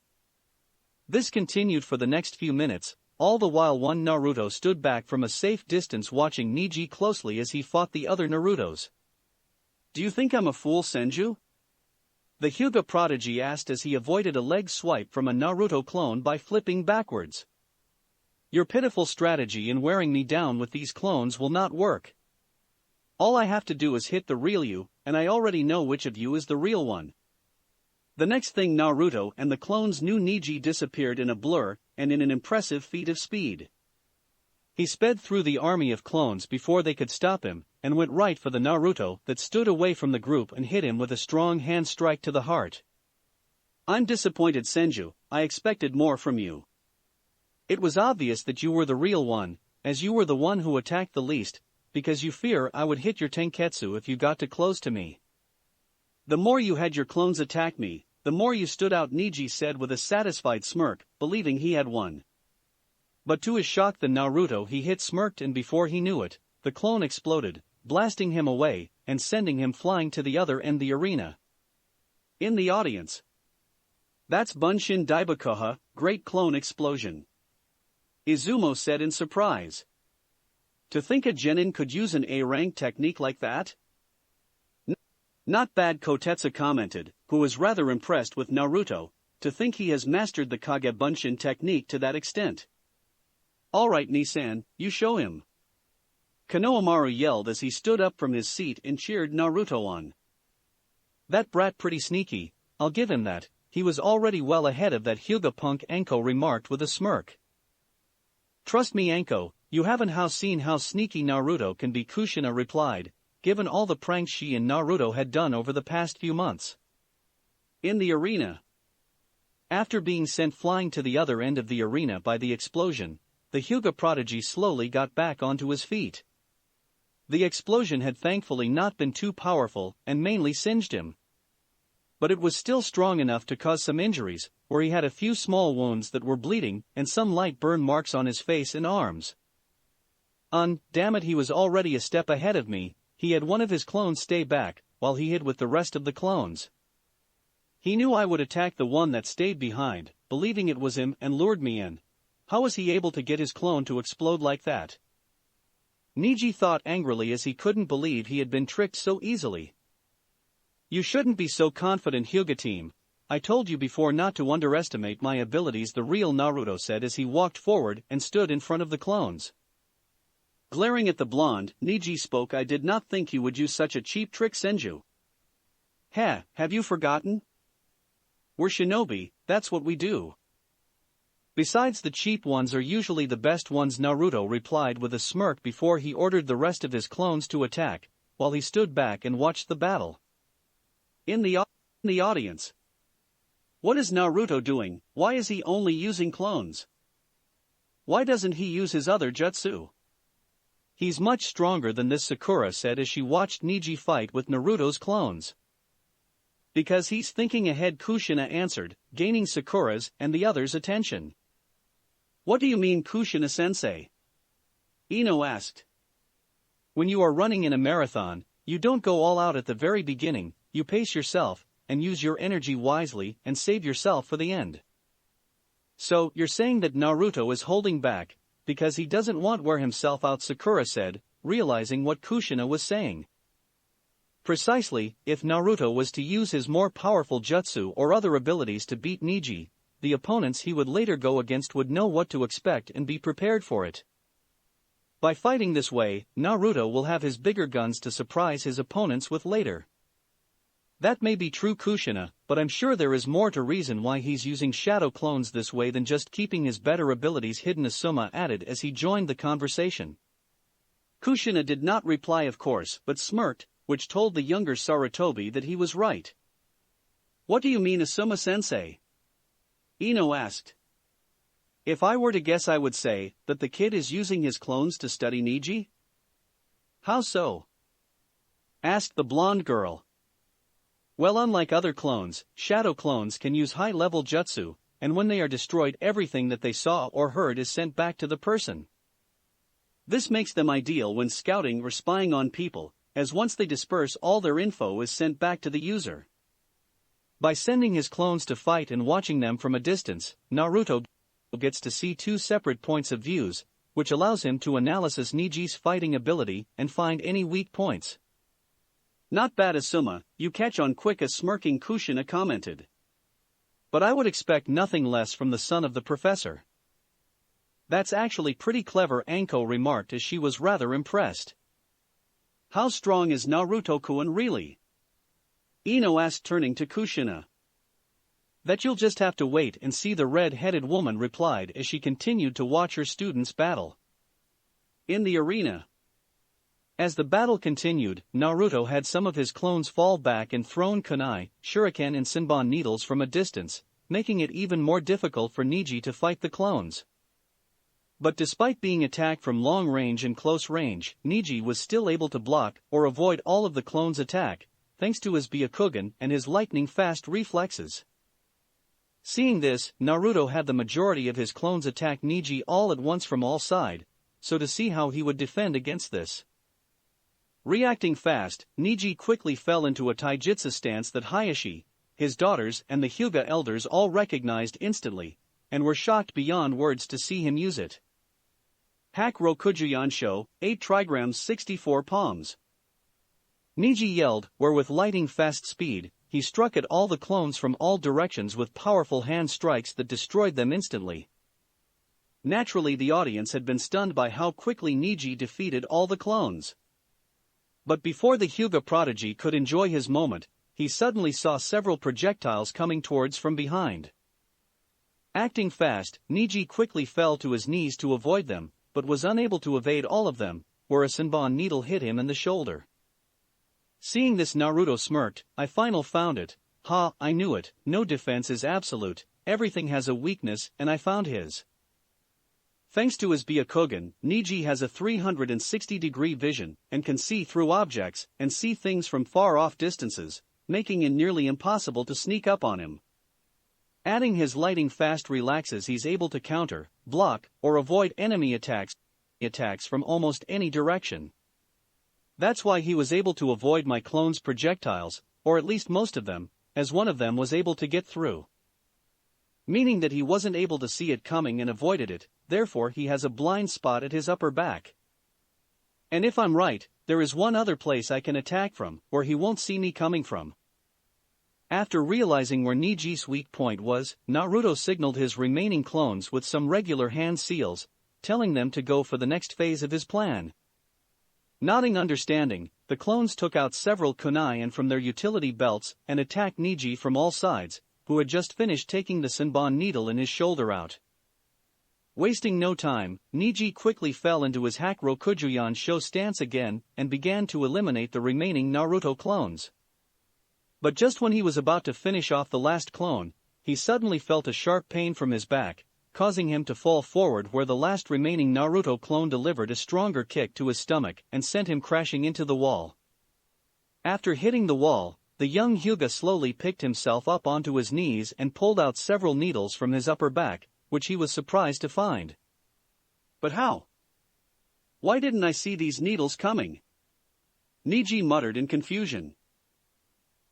This continued for the next few minutes, all the while one Naruto stood back from a safe distance watching Neji closely as he fought the other Narutos. Do you think I'm a fool, Senju? The Hyuga prodigy asked as he avoided a leg swipe from a Naruto clone by flipping backwards. Your pitiful strategy in wearing me down with these clones will not work. All I have to do is hit the real you, and I already know which of you is the real one. The next thing Naruto and the clones knew, Neji disappeared in a blur and in an impressive feat of speed. He sped through the army of clones before they could stop him, and went right for the Naruto that stood away from the group and hit him with a strong hand strike to the heart. I'm disappointed, Senju, I expected more from you. It was obvious that you were the real one, as you were the one who attacked the least, because you fear I would hit your tenketsu if you got too close to me. The more you had your clones attack me, the more you stood out, Neji said with a satisfied smirk, believing he had won. But to his shock, the Naruto he hit smirked, and before he knew it, the clone exploded, blasting him away and sending him flying to the other end of the arena. In the audience. That's Bunshin Daibakuha, great clone explosion. Izumo said in surprise. To think a genin could use an A-rank technique like that? Not bad, Kotetsu commented, who was rather impressed with Naruto, to think he has mastered the Kage Bunshin technique to that extent. Alright, Nisan, you show him. Konohamaru yelled as he stood up from his seat and cheered Naruto on. That brat pretty sneaky, I'll give him that. He was already well ahead of that Hyuga punk, Anko remarked with a smirk. Trust me, Anko, you haven't seen how sneaky Naruto can be, Kushina replied, given all the pranks she and Naruto had done over the past few months. In the arena. After being sent flying to the other end of the arena by the explosion, the Hyuga prodigy slowly got back onto his feet. The explosion had thankfully not been too powerful and mainly singed him. but it was still strong enough to cause some injuries, where he had a few small wounds that were bleeding and some light burn marks on his face and arms. Damn it, he was already a step ahead of me. He had one of his clones stay back, while he hid with the rest of the clones. He knew I would attack the one that stayed behind, believing it was him, and lured me in. How was he able to get his clone to explode like that? Neji thought angrily as he couldn't believe he had been tricked so easily. You shouldn't be so confident, Hugo team. I told you before not to underestimate my abilities, the real Naruto said as he walked forward and stood in front of the clones. Glaring at the blonde, Neji spoke. I did not think you would use such a cheap trick, Senju. Have you forgotten? We're shinobi, that's what we do. Besides, the cheap ones are usually the best ones, Naruto replied with a smirk before he ordered the rest of his clones to attack, while he stood back and watched the battle. In the audience. What is Naruto doing? Why is he only using clones? Why doesn't he use his other jutsu? He's much stronger than this, Sakura said as she watched Neji fight with Naruto's clones. Because he's thinking ahead, Kushina answered, gaining Sakura's and the others' attention. What do you mean, Kushina-sensei? Ino asked. When you are running in a marathon, you don't go all out at the very beginning, you pace yourself, and use your energy wisely and save yourself for the end. So, you're saying that Naruto is holding back, because he doesn't want to wear himself out, Sakura said, realizing what Kushina was saying. Precisely, if Naruto was to use his more powerful jutsu or other abilities to beat Neji, the opponents he would later go against would know what to expect and be prepared for it. By fighting this way, Naruto will have his bigger guns to surprise his opponents with later. That may be true, Kushina, but I'm sure there is more to reason why he's using shadow clones this way than just keeping his better abilities hidden, Asuma added as he joined the conversation. Kushina did not reply, of course, but smirked, which told the younger Sarutobi that he was right. What do you mean, Asuma-sensei? Ino asked. If I were to guess, I would say that the kid is using his clones to study Neji. How so? Asked the blonde girl. Well, unlike other clones, shadow clones can use high-level jutsu, and when they are destroyed, everything that they saw or heard is sent back to the person. This makes them ideal when scouting or spying on people, as once they disperse, all their info is sent back to the user. By sending his clones to fight and watching them from a distance, Naruto gets to see two separate points of views, which allows him to analyze Neji's fighting ability and find any weak points. Not bad, Asuma, you catch on quick, a smirking Kushina commented. But I would expect nothing less from the son of the professor. That's actually pretty clever, Anko remarked as she was rather impressed. How strong is Naruto-kun really? Ino asked, turning to Kushina. That you'll just have to wait and see, the red-headed woman replied as she continued to watch her students battle. In the arena. As the battle continued, Naruto had some of his clones fall back and thrown kunai, shuriken and senbon needles from a distance, making it even more difficult for Neji to fight the clones. But despite being attacked from long range and close range, Neji was still able to block or avoid all of the clones' attack, thanks to his Byakugan and his lightning-fast reflexes. Seeing this, Naruto had the majority of his clones attack Neji all at once from all sides, so to see how he would defend against this. Reacting fast, Neji quickly fell into a taijutsu stance that Hayashi, his daughters and the Hyuga elders all recognized instantly, and were shocked beyond words to see him use it. Hack Rokujuyansho, 8 trigrams 64 palms. Neji yelled, where with lightning-fast speed, he struck at all the clones from all directions with powerful hand strikes that destroyed them instantly. Naturally, the audience had been stunned by how quickly Neji defeated all the clones. But before the Hyuga prodigy could enjoy his moment, he suddenly saw several projectiles coming towards from behind. Acting fast, Neji quickly fell to his knees to avoid them, but was unable to evade all of them, where a senbon needle hit him in the shoulder. Seeing this, Naruto smirked, I finally found it. Ha, I knew it, no defense is absolute, everything has a weakness, and I found his. Thanks to his Byakugan, Neji has a 360-degree vision, and can see through objects, and see things from far-off distances, making it nearly impossible to sneak up on him. Adding his lightning fast relaxes, he's able to counter, block, or avoid enemy attacks from almost any direction. That's why he was able to avoid my clone's projectiles, or at least most of them, as one of them was able to get through. Meaning that he wasn't able to see it coming and avoided it, therefore he has a blind spot at his upper back. And if I'm right, there is one other place I can attack from, where he won't see me coming from. After realizing where Niji's weak point was, Naruto signaled his remaining clones with some regular hand seals, telling them to go for the next phase of his plan. Nodding understanding, the clones took out several kunai and from their utility belts and attacked Niji from all sides, who had just finished taking the Senbon needle in his shoulder out. Wasting no time, Niji quickly fell into his Hack Rokujuyan Sho stance again and began to eliminate the remaining Naruto clones. But just when he was about to finish off the last clone, he suddenly felt a sharp pain from his back, causing him to fall forward where the last remaining Naruto clone delivered a stronger kick to his stomach and sent him crashing into the wall. After hitting the wall, the young Hyuga slowly picked himself up onto his knees and pulled out several needles from his upper back, which he was surprised to find. But how? Why didn't I see these needles coming? Niji muttered in confusion.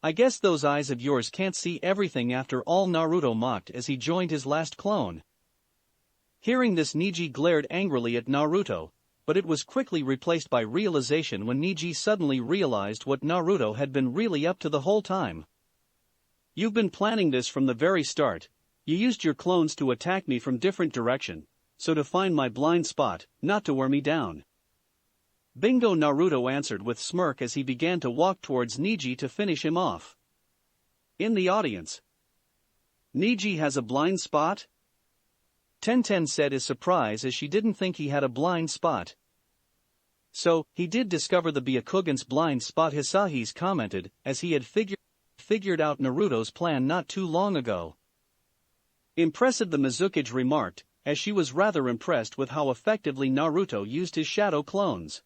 I guess those eyes of yours can't see everything after all, Naruto mocked as he joined his last clone. Hearing this, Niji glared angrily at Naruto, but it was quickly replaced by realization when Niji suddenly realized what Naruto had been really up to the whole time. You've been planning this from the very start. You used your clones to attack me from different direction, so to find my blind spot, not to wear me down. Bingo, Naruto answered with smirk as he began to walk towards Niji to finish him off. In the audience, Niji has a blind spot? Tenten said his surprise as she didn't think he had a blind spot. So, he did discover the Byakugan's blind spot, Hisahi's commented, as he had figured out Naruto's plan not too long ago. Impressive, the Mizukage remarked, as she was rather impressed with how effectively Naruto used his shadow clones.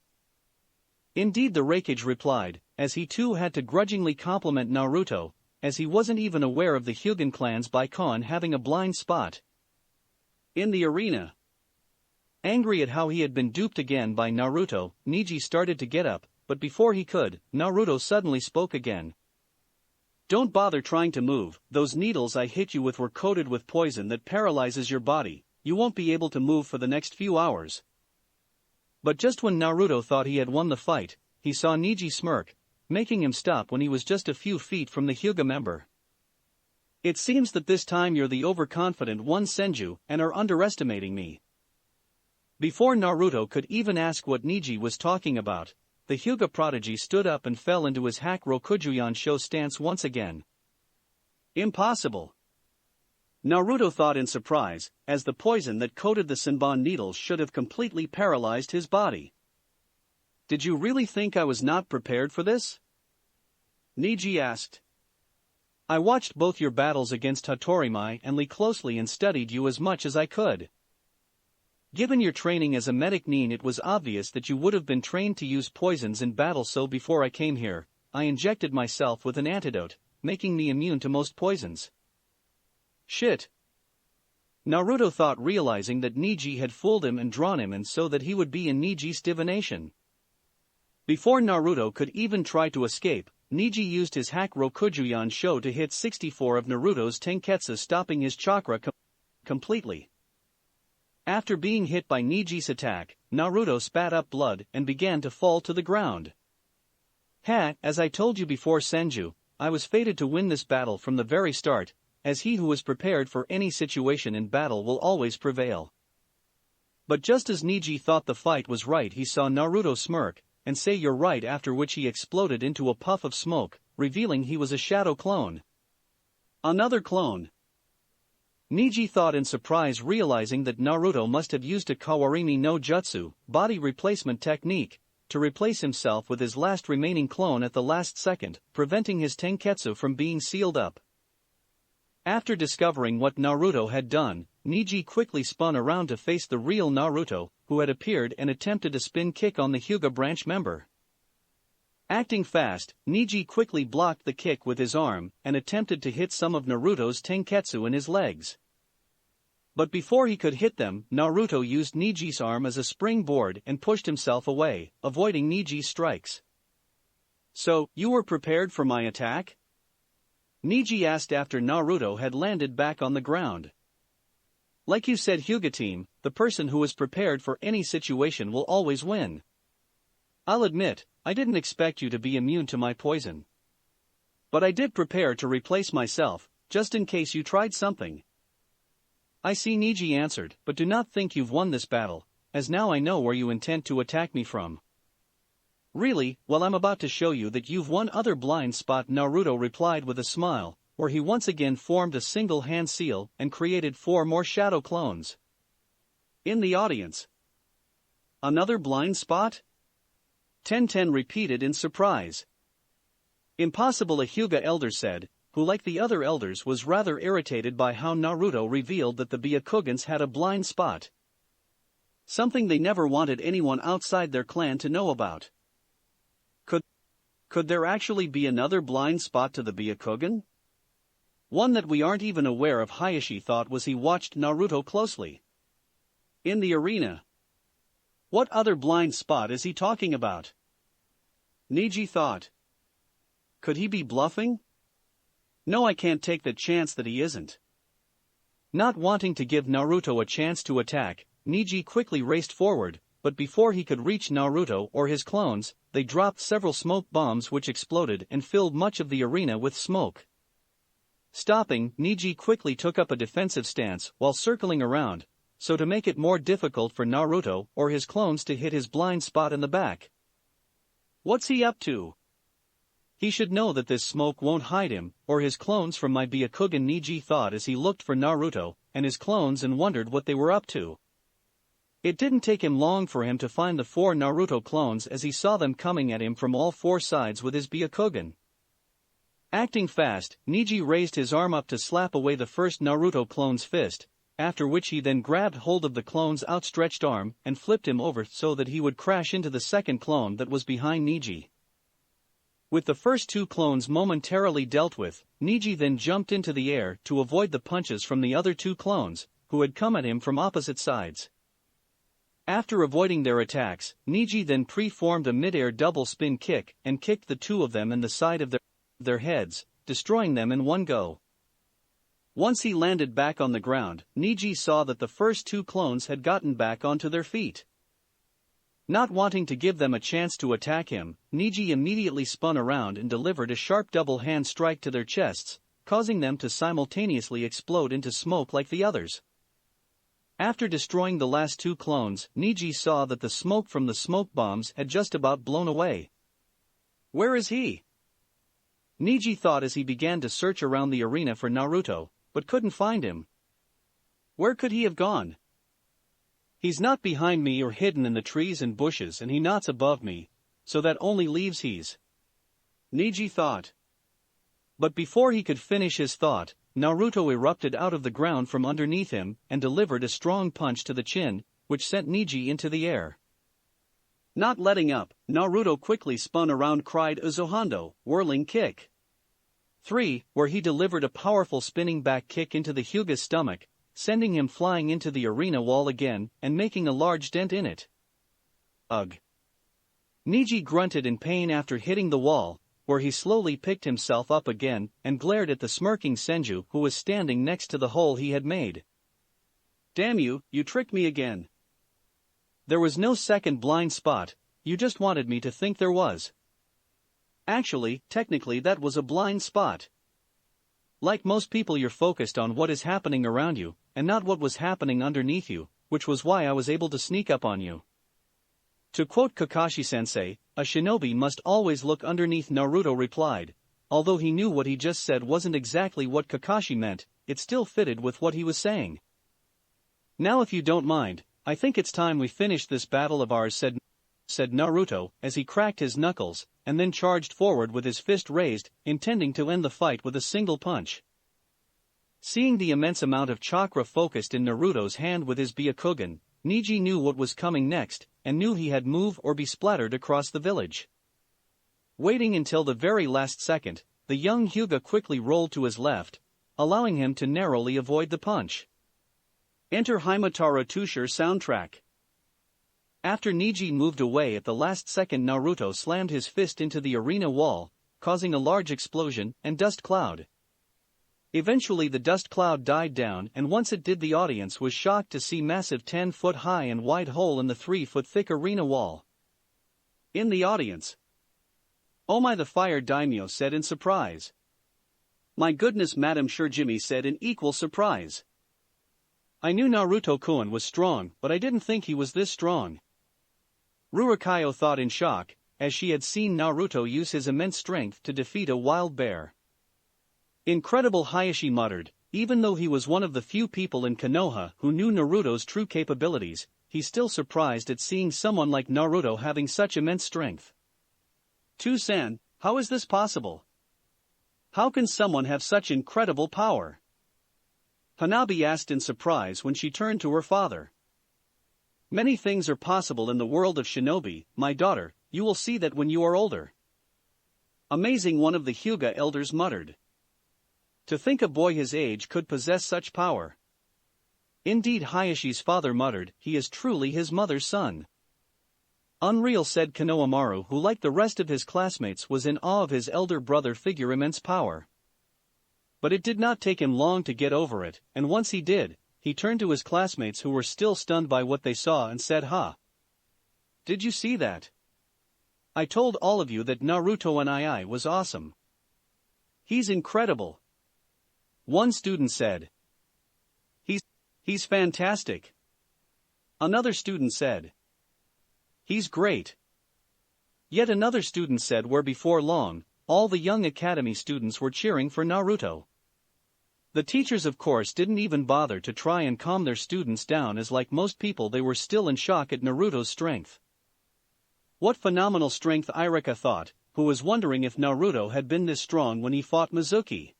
Indeed, the Raikage replied, as he too had to grudgingly compliment Naruto, as he wasn't even aware of the Hyugan clan's Baikon having a blind spot. In the arena, angry at how he had been duped again by Naruto, Niji started to get up, but before he could, Naruto suddenly spoke again. Don't bother trying to move, those needles I hit you with were coated with poison that paralyzes your body, you won't be able to move for the next few hours. But just when Naruto thought he had won the fight, he saw Niji smirk, making him stop when he was just a few feet from the Hyuga member. It seems that this time you're the overconfident one, Senju, and are underestimating me. Before Naruto could even ask what Niji was talking about, the Hyuga prodigy stood up and fell into his Hack Rokujuyan Sho stance once again. Impossible! Naruto thought in surprise, as the poison that coated the Senbon needles should have completely paralyzed his body. Did you really think I was not prepared for this? Niji asked. I watched both your battles against Hatorimai and Lee closely and studied you as much as I could. Given your training as a medic nin, it was obvious that you would have been trained to use poisons in battle, so before I came here, I injected myself with an antidote, making me immune to most poisons. Shit. Naruto thought, realizing that Niji had fooled him and drawn him in so that he would be in Niji's divination. Before Naruto could even try to escape, Niji used his Hack Rokujuyan Sho to hit 64 of Naruto's Tenketsu, stopping his chakra completely. After being hit by Niji's attack, Naruto spat up blood and began to fall to the ground. As I told you before, Senju, I was fated to win this battle from the very start, as he who is prepared for any situation in battle will always prevail. But just as Niji thought the fight was right, he saw Naruto smirk and say you're right, after which he exploded into a puff of smoke, revealing he was a shadow clone. Another clone. Niji thought in surprise, realizing that Naruto must have used a Kawarimi no Jutsu, body replacement technique, to replace himself with his last remaining clone at the last second, preventing his Tenketsu from being sealed up. After discovering what Naruto had done, Niji quickly spun around to face the real Naruto, who had appeared and attempted a spin kick on the Hyuga branch member. Acting fast, Neji quickly blocked the kick with his arm and attempted to hit some of Naruto's tenketsu in his legs. But before he could hit them, Naruto used Neji's arm as a springboard and pushed himself away, avoiding Neji's strikes. "So, you were prepared for my attack?" Neji asked after Naruto had landed back on the ground. "Like you said, Hugo team, the person who is prepared for any situation will always win. I'll admit, I didn't expect you to be immune to my poison. But I did prepare to replace myself, just in case you tried something." "I see," Neji answered, "but do not think you've won this battle, as now I know where you intend to attack me from." "Really? Well, I'm about to show you that you've one other blind spot," Naruto replied with a smile, where he once again formed a single hand seal and created 4 more shadow clones. In the audience, "Another blind spot?" Tenten repeated in surprise. "Impossible," a Hyuga elder said, who like the other elders was rather irritated by how Naruto revealed that the Byakugans had a blind spot. Something they never wanted anyone outside their clan to know about. Could there actually be another blind spot to the Byakugan? One that we aren't even aware of, Hayashi thought as he watched Naruto closely. In the arena. What other blind spot is he talking about? Neji thought. Could he be bluffing? No, I can't take the chance that he isn't. Not wanting to give Naruto a chance to attack, Neji quickly raced forward, but before he could reach Naruto or his clones, they dropped several smoke bombs which exploded and filled much of the arena with smoke. Stopping, Neji quickly took up a defensive stance while circling around, so to make it more difficult for Naruto or his clones to hit his blind spot in the back. What's he up to? He should know that this smoke won't hide him or his clones from my Byakugan, Neji thought as he looked for Naruto and his clones and wondered what they were up to. It didn't take him long for him to find the 4 Naruto clones as he saw them coming at him from all 4 sides with his Byakugan. Acting fast, Neji raised his arm up to slap away the first Naruto clone's fist, after which he then grabbed hold of the clone's outstretched arm and flipped him over so that he would crash into the second clone that was behind Neji. With the first 2 clones momentarily dealt with, Neji then jumped into the air to avoid the punches from the other 2 clones, who had come at him from opposite sides. After avoiding their attacks, Neji then pre-formed a mid-air double spin kick and kicked the 2 of them in the side of their heads, destroying them in one go. Once he landed back on the ground, Neji saw that the first 2 clones had gotten back onto their feet. Not wanting to give them a chance to attack him, Neji immediately spun around and delivered a sharp double hand strike to their chests, causing them to simultaneously explode into smoke like the others. After destroying the last 2 clones, Neji saw that the smoke from the smoke bombs had just about blown away. Where is he? Neji thought as he began to search around the arena for Naruto, but couldn't find him. Where could he have gone? He's not behind me or hidden in the trees and bushes, and he nots above me, so that only leaves he's. Neji thought. But before he could finish his thought, Naruto erupted out of the ground from underneath him and delivered a strong punch to the chin, which sent Neji into the air. Not letting up, Naruto quickly spun around, cried Uzohando, whirling kick. 3, where he delivered a powerful spinning back kick into the Hyuga's stomach, sending him flying into the arena wall again and making a large dent in it. Ugh. Neji grunted in pain after hitting the wall, where he slowly picked himself up again and glared at the smirking Senju who was standing next to the hole he had made. Damn you, you tricked me again. There was no second blind spot, you just wanted me to think there was. Actually, technically that was a blind spot. Like most people, you're focused on what is happening around you, and not what was happening underneath you, which was why I was able to sneak up on you. To quote Kakashi-sensei, a shinobi must always look underneath, Naruto replied. Although he knew what he just said wasn't exactly what Kakashi meant, it still fitted with what he was saying. Now if you don't mind, I think it's time we finish this battle of ours, said Naruto as he cracked his knuckles, and then charged forward with his fist raised, intending to end the fight with a single punch. Seeing the immense amount of chakra focused in Naruto's hand with his Byakugan, Neji knew what was coming next, and knew he had move or be splattered across the village. Waiting until the very last second, the young Hugo quickly rolled to his left, allowing him to narrowly avoid the punch. Enter Himotaro Tusher soundtrack. After Niji moved away at the last second, Naruto slammed his fist into the arena wall, causing a large explosion and dust cloud. Eventually the dust cloud died down, and once it did, the audience was shocked to see massive 10-foot high and wide hole in the 3-foot thick arena wall. In the audience, "Oh my," the fire daimyo said in surprise. "My goodness," Madame Shirjimi said in equal surprise. "I knew Naruto-kun was strong, but I didn't think he was this strong." Rurokayo thought in shock, as she had seen Naruto use his immense strength to defeat a wild bear. "Incredible," Hayashi muttered. Even though he was one of the few people in Kanoha who knew Naruto's true capabilities, he's still surprised at seeing someone like Naruto having such immense strength. "To-san, how is this possible? How can someone have such incredible power?" Hanabi asked in surprise when she turned to her father. "Many things are possible in the world of shinobi, my daughter, you will see that when you are older." "Amazing," one of the Hyuga elders muttered. "To think a boy his age could possess such power." "Indeed," Hayashi's father muttered, "he is truly his mother's son." "Unreal," said Konohamaru, who like the rest of his classmates was in awe of his elder brother figure immense power. But it did not take him long to get over it, and once he did, he turned to his classmates who were still stunned by what they saw and said, "Ha! Did you see that? I told all of you that Naruto and I was awesome. He's incredible." One student said, He's fantastic." Another student said, "He's great." Yet another student said, where before long, all the young academy students were cheering for Naruto. The teachers of course didn't even bother to try and calm their students down, as like most people they were still in shock at Naruto's strength. What phenomenal strength, Irika thought, who was wondering if Naruto had been this strong when he fought Mizuki.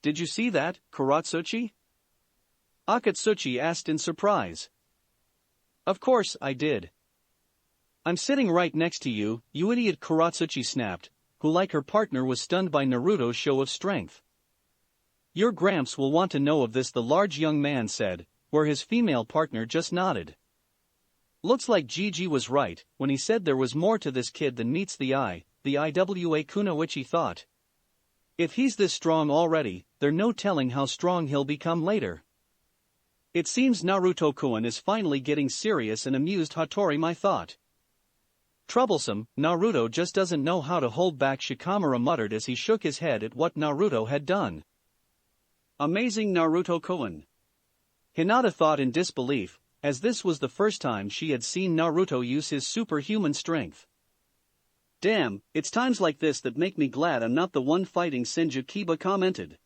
"Did you see that, Kuratsuchi?" Akatsuchi asked in surprise. "Of course I did. I'm sitting right next to you, you idiot," Kuratsuchi snapped, who like her partner was stunned by Naruto's show of strength. "Your Gramps will want to know of this," the large young man said, where his female partner just nodded. "Looks like Gigi was right when he said there was more to this kid than meets the eye," the Iwa Kunoichi thought. "If he's this strong already, there's no telling how strong he'll become later." "It seems Naruto-kun is finally getting serious and amused," Hatori thought. "Troublesome, Naruto just doesn't know how to hold back," Shikamaru muttered as he shook his head at what Naruto had done. "Amazing Naruto-kun." Hinata thought in disbelief, as this was the first time she had seen Naruto use his superhuman strength. "Damn, it's times like this that make me glad I'm not the one fighting," Senju Kiba commented.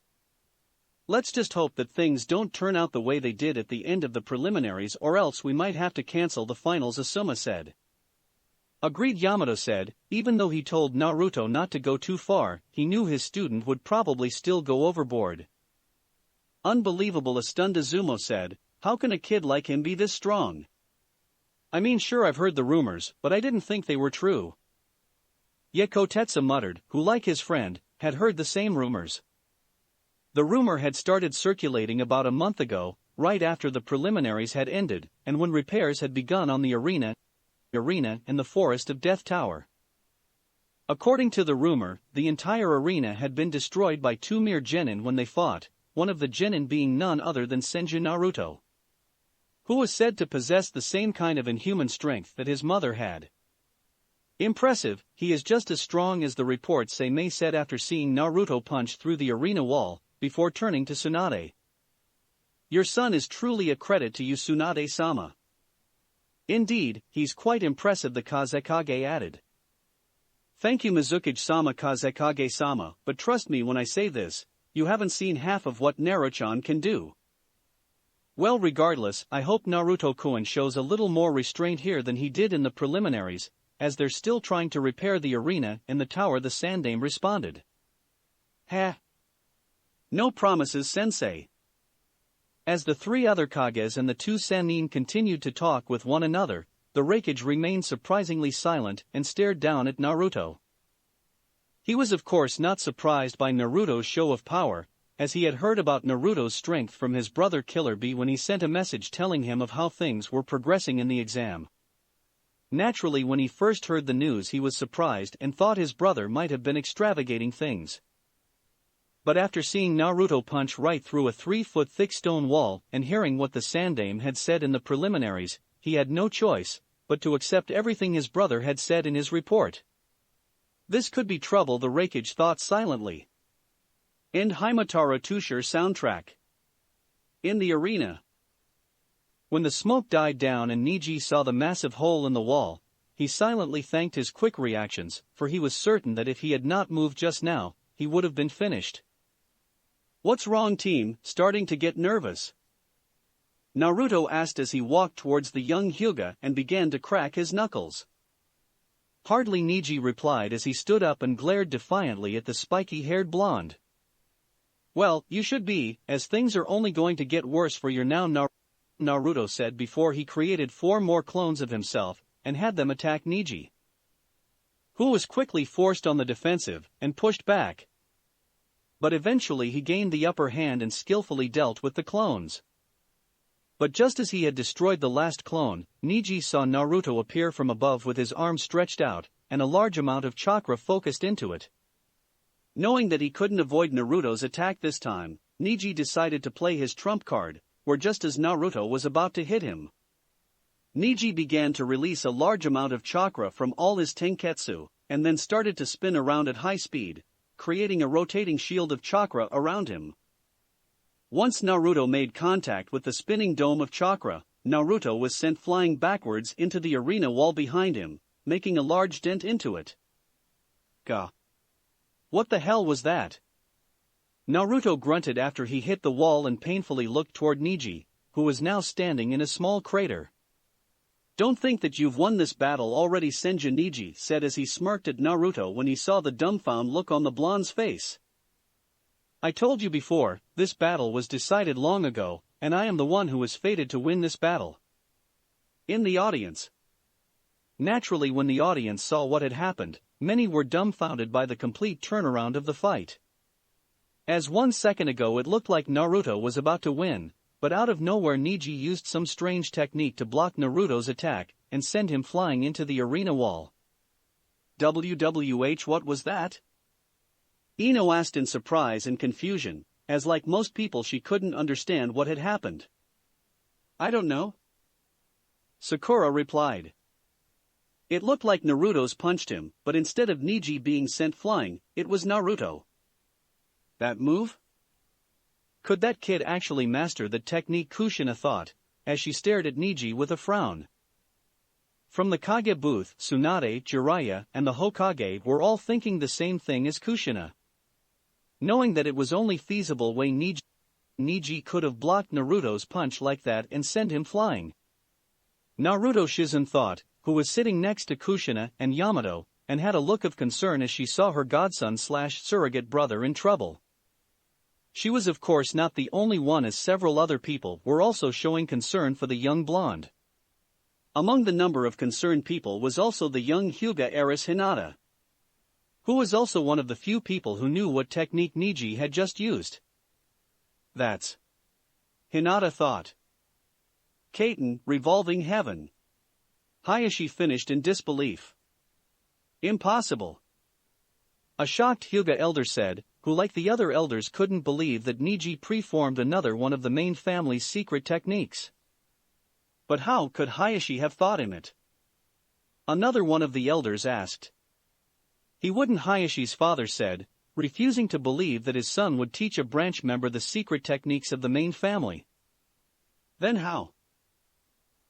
"Let's just hope that things don't turn out the way they did at the end of the preliminaries, or else we might have to cancel the finals," Asuma said. Agreed, Yamato said. Even though he told Naruto not to go too far, he knew his student would probably still go overboard. "Unbelievable," a stunned Izumo said. "How can a kid like him be this strong? I mean, sure, I've heard the rumors, but I didn't think they were true." Yet Kotetsu muttered, who like his friend, had heard the same rumors. The rumor had started circulating about a month ago, right after the preliminaries had ended, and when repairs had begun on the arena in the Forest of Death Tower. According to the rumor, the entire arena had been destroyed by two mere genin when they fought, one of the genin being none other than Senju Naruto, who was said to possess the same kind of inhuman strength that his mother had. "Impressive, he is just as strong as the reports say," Mei said after seeing Naruto punch through the arena wall, before turning to Tsunade. "Your son is truly a credit to you, Tsunade-sama." "Indeed, he's quite impressive," the Kazekage added. "Thank you, Mizuki-sama," Kazekage-sama, "but trust me when I say this, you haven't seen half of what Naruto-chan can do." "Well, regardless, I hope Naruto-kun shows a little more restraint here than he did in the preliminaries, as they're still trying to repair the arena in the tower," the Sandame responded. "Ha! No promises, sensei." As the three other Kages and the two Sannin continued to talk with one another, the Raikage remained surprisingly silent and stared down at Naruto. He was of course not surprised by Naruto's show of power, as he had heard about Naruto's strength from his brother Killer Bee when he sent a message telling him of how things were progressing in the exam. Naturally, when he first heard the news he was surprised and thought his brother might have been extravagating things. But after seeing Naruto punch right through a 3-foot thick stone wall and hearing what the Sandaime had said in the preliminaries, he had no choice but to accept everything his brother had said in his report. This could be trouble, the Raikage thought silently. End Himatara Tusher soundtrack. In the arena. When the smoke died down and Niji saw the massive hole in the wall, he silently thanked his quick reactions, for he was certain that if he had not moved just now, he would have been finished. "What's wrong, team? Starting to get nervous?" Naruto asked as he walked towards the young Hyuga and began to crack his knuckles. Hardly, Niji replied as he stood up and glared defiantly at the spiky-haired blonde. "Well, you should be, as things are only going to get worse for you now," Naruto said before he created 4 more clones of himself and had them attack Niji, who was quickly forced on the defensive and pushed back. But eventually he gained the upper hand and skillfully dealt with the clones. But just as he had destroyed the last clone, Niji saw Naruto appear from above with his arm stretched out, and a large amount of chakra focused into it. Knowing that he couldn't avoid Naruto's attack this time, Niji decided to play his trump card, where just as Naruto was about to hit him, Niji began to release a large amount of chakra from all his tenketsu, and then started to spin around at high speed, creating a rotating shield of chakra around him. Once Naruto made contact with the spinning dome of chakra, Naruto was sent flying backwards into the arena wall behind him, making a large dent into it. Gah! What the hell was that? Naruto grunted after he hit the wall and painfully looked toward Niji, who was now standing in a small crater. "Don't think that you've won this battle already," Senju Niji said as he smirked at Naruto when he saw the dumbfounded look on the blonde's face. "I told you before, this battle was decided long ago, and I am the one who is fated to win this battle." In the audience. Naturally, when the audience saw what had happened, many were dumbfounded by the complete turnaround of the fight. As 1 second ago it looked like Naruto was about to win, but out of nowhere Niji used some strange technique to block Naruto's attack and send him flying into the arena wall. "WWH, what was that?" Ino asked in surprise and confusion, as like most people she couldn't understand what had happened. "I don't know," Sakura replied. "It looked like Naruto's punched him, but instead of Niji being sent flying, it was Naruto." "That move? Could that kid actually master the technique?" Kushina thought, as she stared at Niji with a frown. From the Kage booth, Tsunade, Jiraiya, and the Hokage were all thinking the same thing as Kushina. Knowing that it was only feasible way Niji could have blocked Naruto's punch like that and send him flying. Naruto Shizen thought, who was sitting next to Kushina and Yamato, and had a look of concern as she saw her godson/surrogate brother in trouble. She was of course not the only one, as several other people were also showing concern for the young blonde. Among the number of concerned people was also the young Hyuga heiress Hinata, who was also one of the few people who knew what technique Niji had just used. "That's," Hinata thought, "Kaiten, revolving heaven." Hayashi finished in disbelief. "Impossible." A shocked Hyuga elder said, who like the other elders couldn't believe that Niji preformed another one of the main family's secret techniques. But how could Hayashi have thought him it? Another one of the elders asked. He wouldn't, Hayashi's father said, refusing to believe that his son would teach a branch member the secret techniques of the main family. Then how?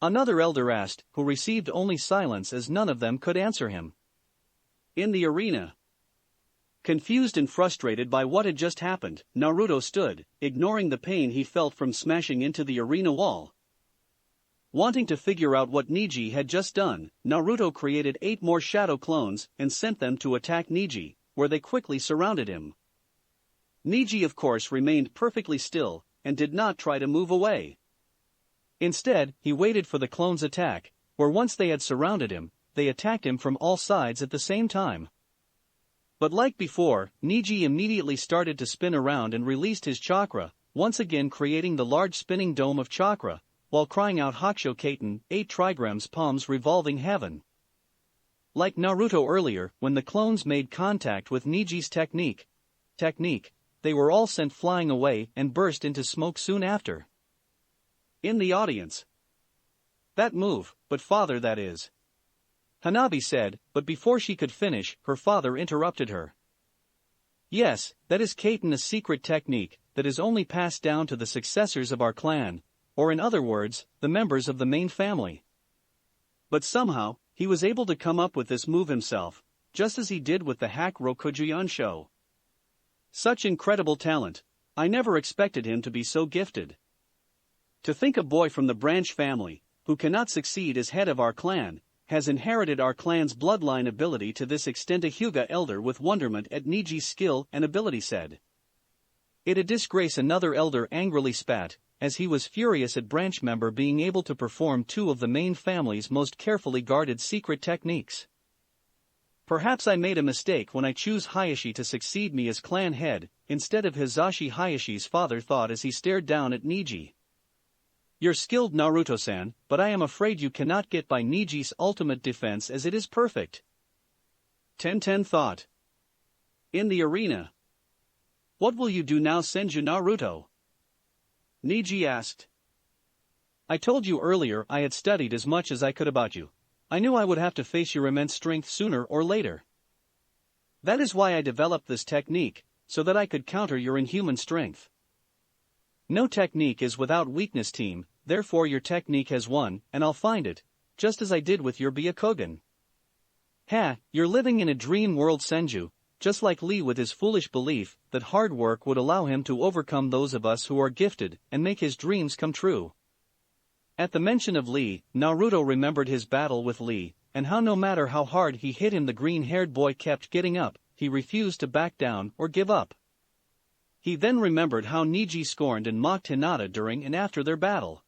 Another elder asked, who received only silence as none of them could answer him. In the arena, confused and frustrated by what had just happened, Naruto stood, ignoring the pain he felt from smashing into the arena wall. Wanting to figure out what Niji had just done, Naruto created 8 more shadow clones and sent them to attack Niji, where they quickly surrounded him. Niji of course remained perfectly still, and did not try to move away. Instead, he waited for the clones' attack, where once they had surrounded him, they attacked him from all sides at the same time. But like before, Niji immediately started to spin around and released his chakra, once again creating the large spinning dome of chakra, while crying out Hakusho Kaiten, 8 trigrams palms revolving heaven. Like Naruto earlier, when the clones made contact with Niji's technique, they were all sent flying away and burst into smoke soon after. In the audience. That move, but father that is. Hanabi said, but before she could finish, her father interrupted her. Yes, that is Kaiten, a secret technique that is only passed down to the successors of our clan, or in other words, the members of the main family. But somehow, he was able to come up with this move himself, just as he did with the hack Rokujuyan show. Such incredible talent, I never expected him to be so gifted. To think a boy from the branch family, who cannot succeed as head of our clan, has inherited our clan's bloodline ability to this extent. A Hyuga elder with wonderment at Niji's skill and ability said. It a disgrace. Another elder angrily spat, as he was furious at branch member being able to perform 2 of the main family's most carefully guarded secret techniques. Perhaps I made a mistake when I chose Hayashi to succeed me as clan head, instead of Hisashi. Hayashi's father thought as he stared down at Niji. You're skilled, Naruto-san, but I am afraid you cannot get by Niji's ultimate defense as it is perfect. 10-10 thought. In the arena. What will you do now, Senju Naruto? Niji asked. I told you earlier I had studied as much as I could about you. I knew I would have to face your immense strength sooner or later. That is why I developed this technique, so that I could counter your inhuman strength. No technique is without weakness, team, therefore your technique has won, and I'll find it, just as I did with your Byakugan. Ha, you're living in a dream world, Senju, just like Lee with his foolish belief that hard work would allow him to overcome those of us who are gifted and make his dreams come true. At the mention of Lee, Naruto remembered his battle with Lee, and how no matter how hard he hit him the green-haired boy kept getting up, he refused to back down or give up. He then remembered how Niji scorned and mocked Hinata during and after their battle.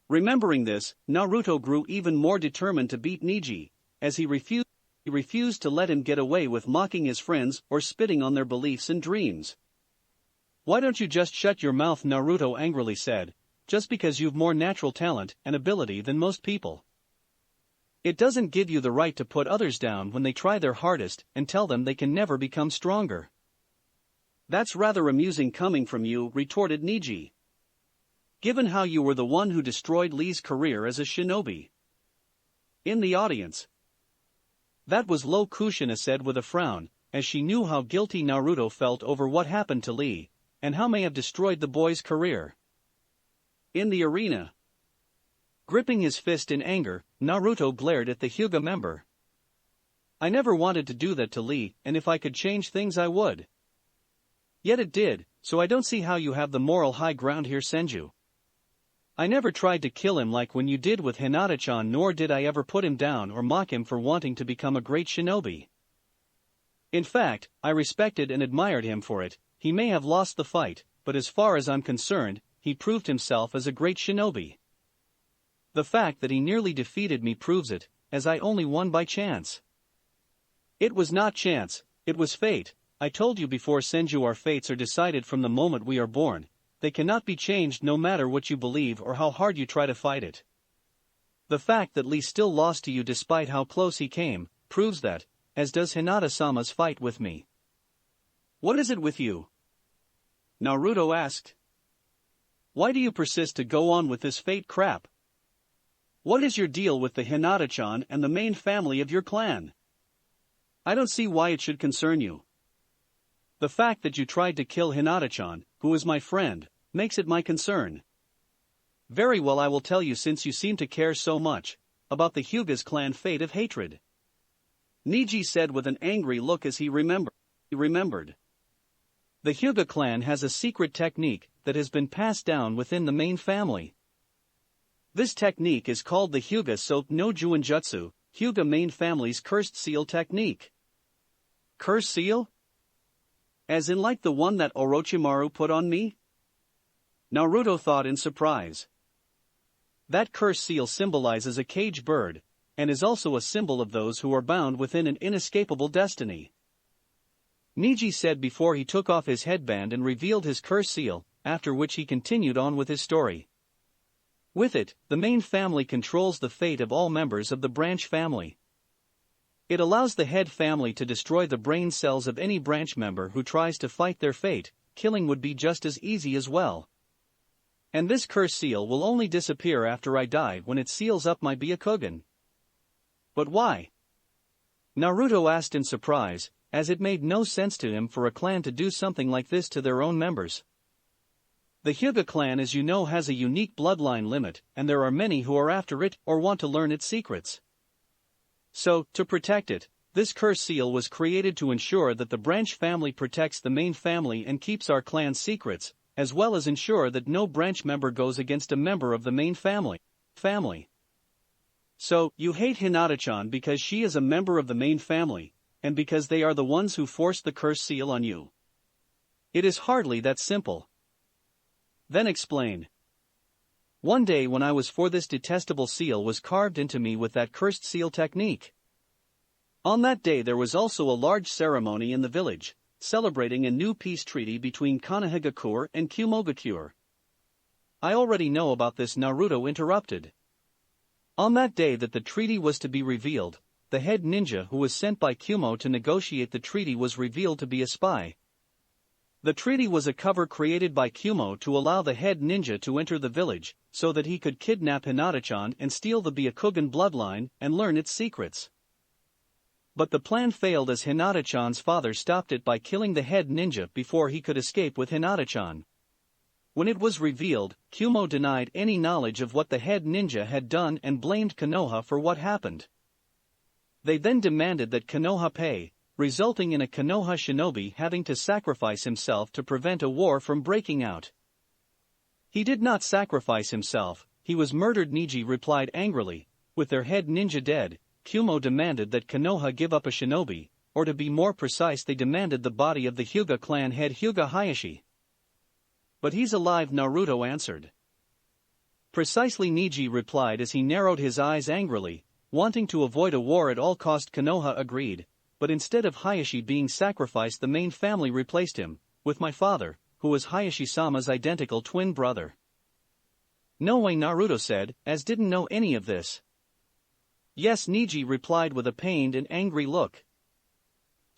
Remembering this, Naruto grew even more determined to beat Niji, as he refused to let him get away with mocking his friends or spitting on their beliefs and dreams. Why don't you just shut your mouth? Naruto angrily said, just because you've more natural talent and ability than most people. It doesn't give you the right to put others down when they try their hardest and tell them they can never become stronger. That's rather amusing coming from you, retorted Niji. Given how you were the one who destroyed Lee's career as a shinobi. In the audience. That was low, Kushina said with a frown, as she knew how guilty Naruto felt over what happened to Lee, and how may have destroyed the boy's career. In the arena. Gripping his fist in anger, Naruto glared at the Hyuga member. I never wanted to do that to Lee, and if I could change things I would. Yet it did, so I don't see how you have the moral high ground here, Senju. I never tried to kill him like when you did with Hinata-chan, nor did I ever put him down or mock him for wanting to become a great shinobi. In fact, I respected and admired him for it. He may have lost the fight, but as far as I'm concerned, he proved himself as a great shinobi. The fact that he nearly defeated me proves it, as I only won by chance. It was not chance, it was fate. I told you before, Senju, our fates are decided from the moment we are born. They cannot be changed no matter what you believe or how hard you try to fight it. The fact that Lee still lost to you despite how close he came, proves that, as does Hinata-sama's fight with me. What is it with you? Naruto asked. Why do you persist to go on with this fate crap? What is your deal with the Hinata-chan and the main family of your clan? I don't see why it should concern you. The fact that you tried to kill Hinata-chan, who is my friend, makes it my concern. Very well, I will tell you, since you seem to care so much about the Hyuga's clan fate of hatred. Niji said with an angry look as he remembered. The Hyuga clan has a secret technique that has been passed down within the main family. This technique is called the Hyuga Soap no Juinjutsu, Hyuga main family's cursed seal technique. Cursed seal? As in like the one that Orochimaru put on me? Naruto thought in surprise. That cursed seal symbolizes a cage bird, and is also a symbol of those who are bound within an inescapable destiny. Niji said before he took off his headband and revealed his curse seal, after which he continued on with his story. With it, the main family controls the fate of all members of the branch family. It allows the head family to destroy the brain cells of any branch member who tries to fight their fate. Killing would be just as easy as well. And this curse seal will only disappear after I die when it seals up my Byakugan. But why? Naruto asked in surprise, as it made no sense to him for a clan to do something like this to their own members. The Hyuga clan, as you know, has a unique bloodline limit, and there are many who are after it or want to learn its secrets. So, to protect it, this curse seal was created to ensure that the branch family protects the main family and keeps our clan's secrets, as well as ensure that no branch member goes against a member of the main family. So, you hate Hinata-chan because she is a member of the main family, and because they are the ones who forced the curse seal on you. It is hardly that simple. Then explain. One day when I was 4, this detestable seal was carved into me with that cursed seal technique. On that day there was also a large ceremony in the village, celebrating a new peace treaty between Konoha and Kumo. I already know about this, Naruto interrupted. On that day that the treaty was to be revealed, the head ninja who was sent by Kumo to negotiate the treaty was revealed to be a spy. The treaty was a cover created by Kumo to allow the head ninja to enter the village, so that he could kidnap Hinata-chan and steal the Byakugan bloodline and learn its secrets. But the plan failed as Hinata-chan's father stopped it by killing the head ninja before he could escape with Hinata-chan. When it was revealed, Kumo denied any knowledge of what the head ninja had done and blamed Kanoha for what happened. They then demanded that Kanoha pay, resulting in a Konoha shinobi having to sacrifice himself to prevent a war from breaking out. He did not sacrifice himself, he was murdered, Niji replied angrily. With their head ninja dead, Kumo demanded that Kanoha give up a shinobi, or to be more precise they demanded the body of the Hyuga clan head Hyuga Hayashi. But he's alive, Naruto answered. Precisely, Niji replied as he narrowed his eyes angrily, wanting to avoid a war at all cost. Kanoha agreed. But instead of Hayashi being sacrificed, the main family replaced him with my father, who was Hayashi-sama's identical twin brother. No way, Naruto said, as didn't know any of this. Yes, Niji replied with a pained and angry look.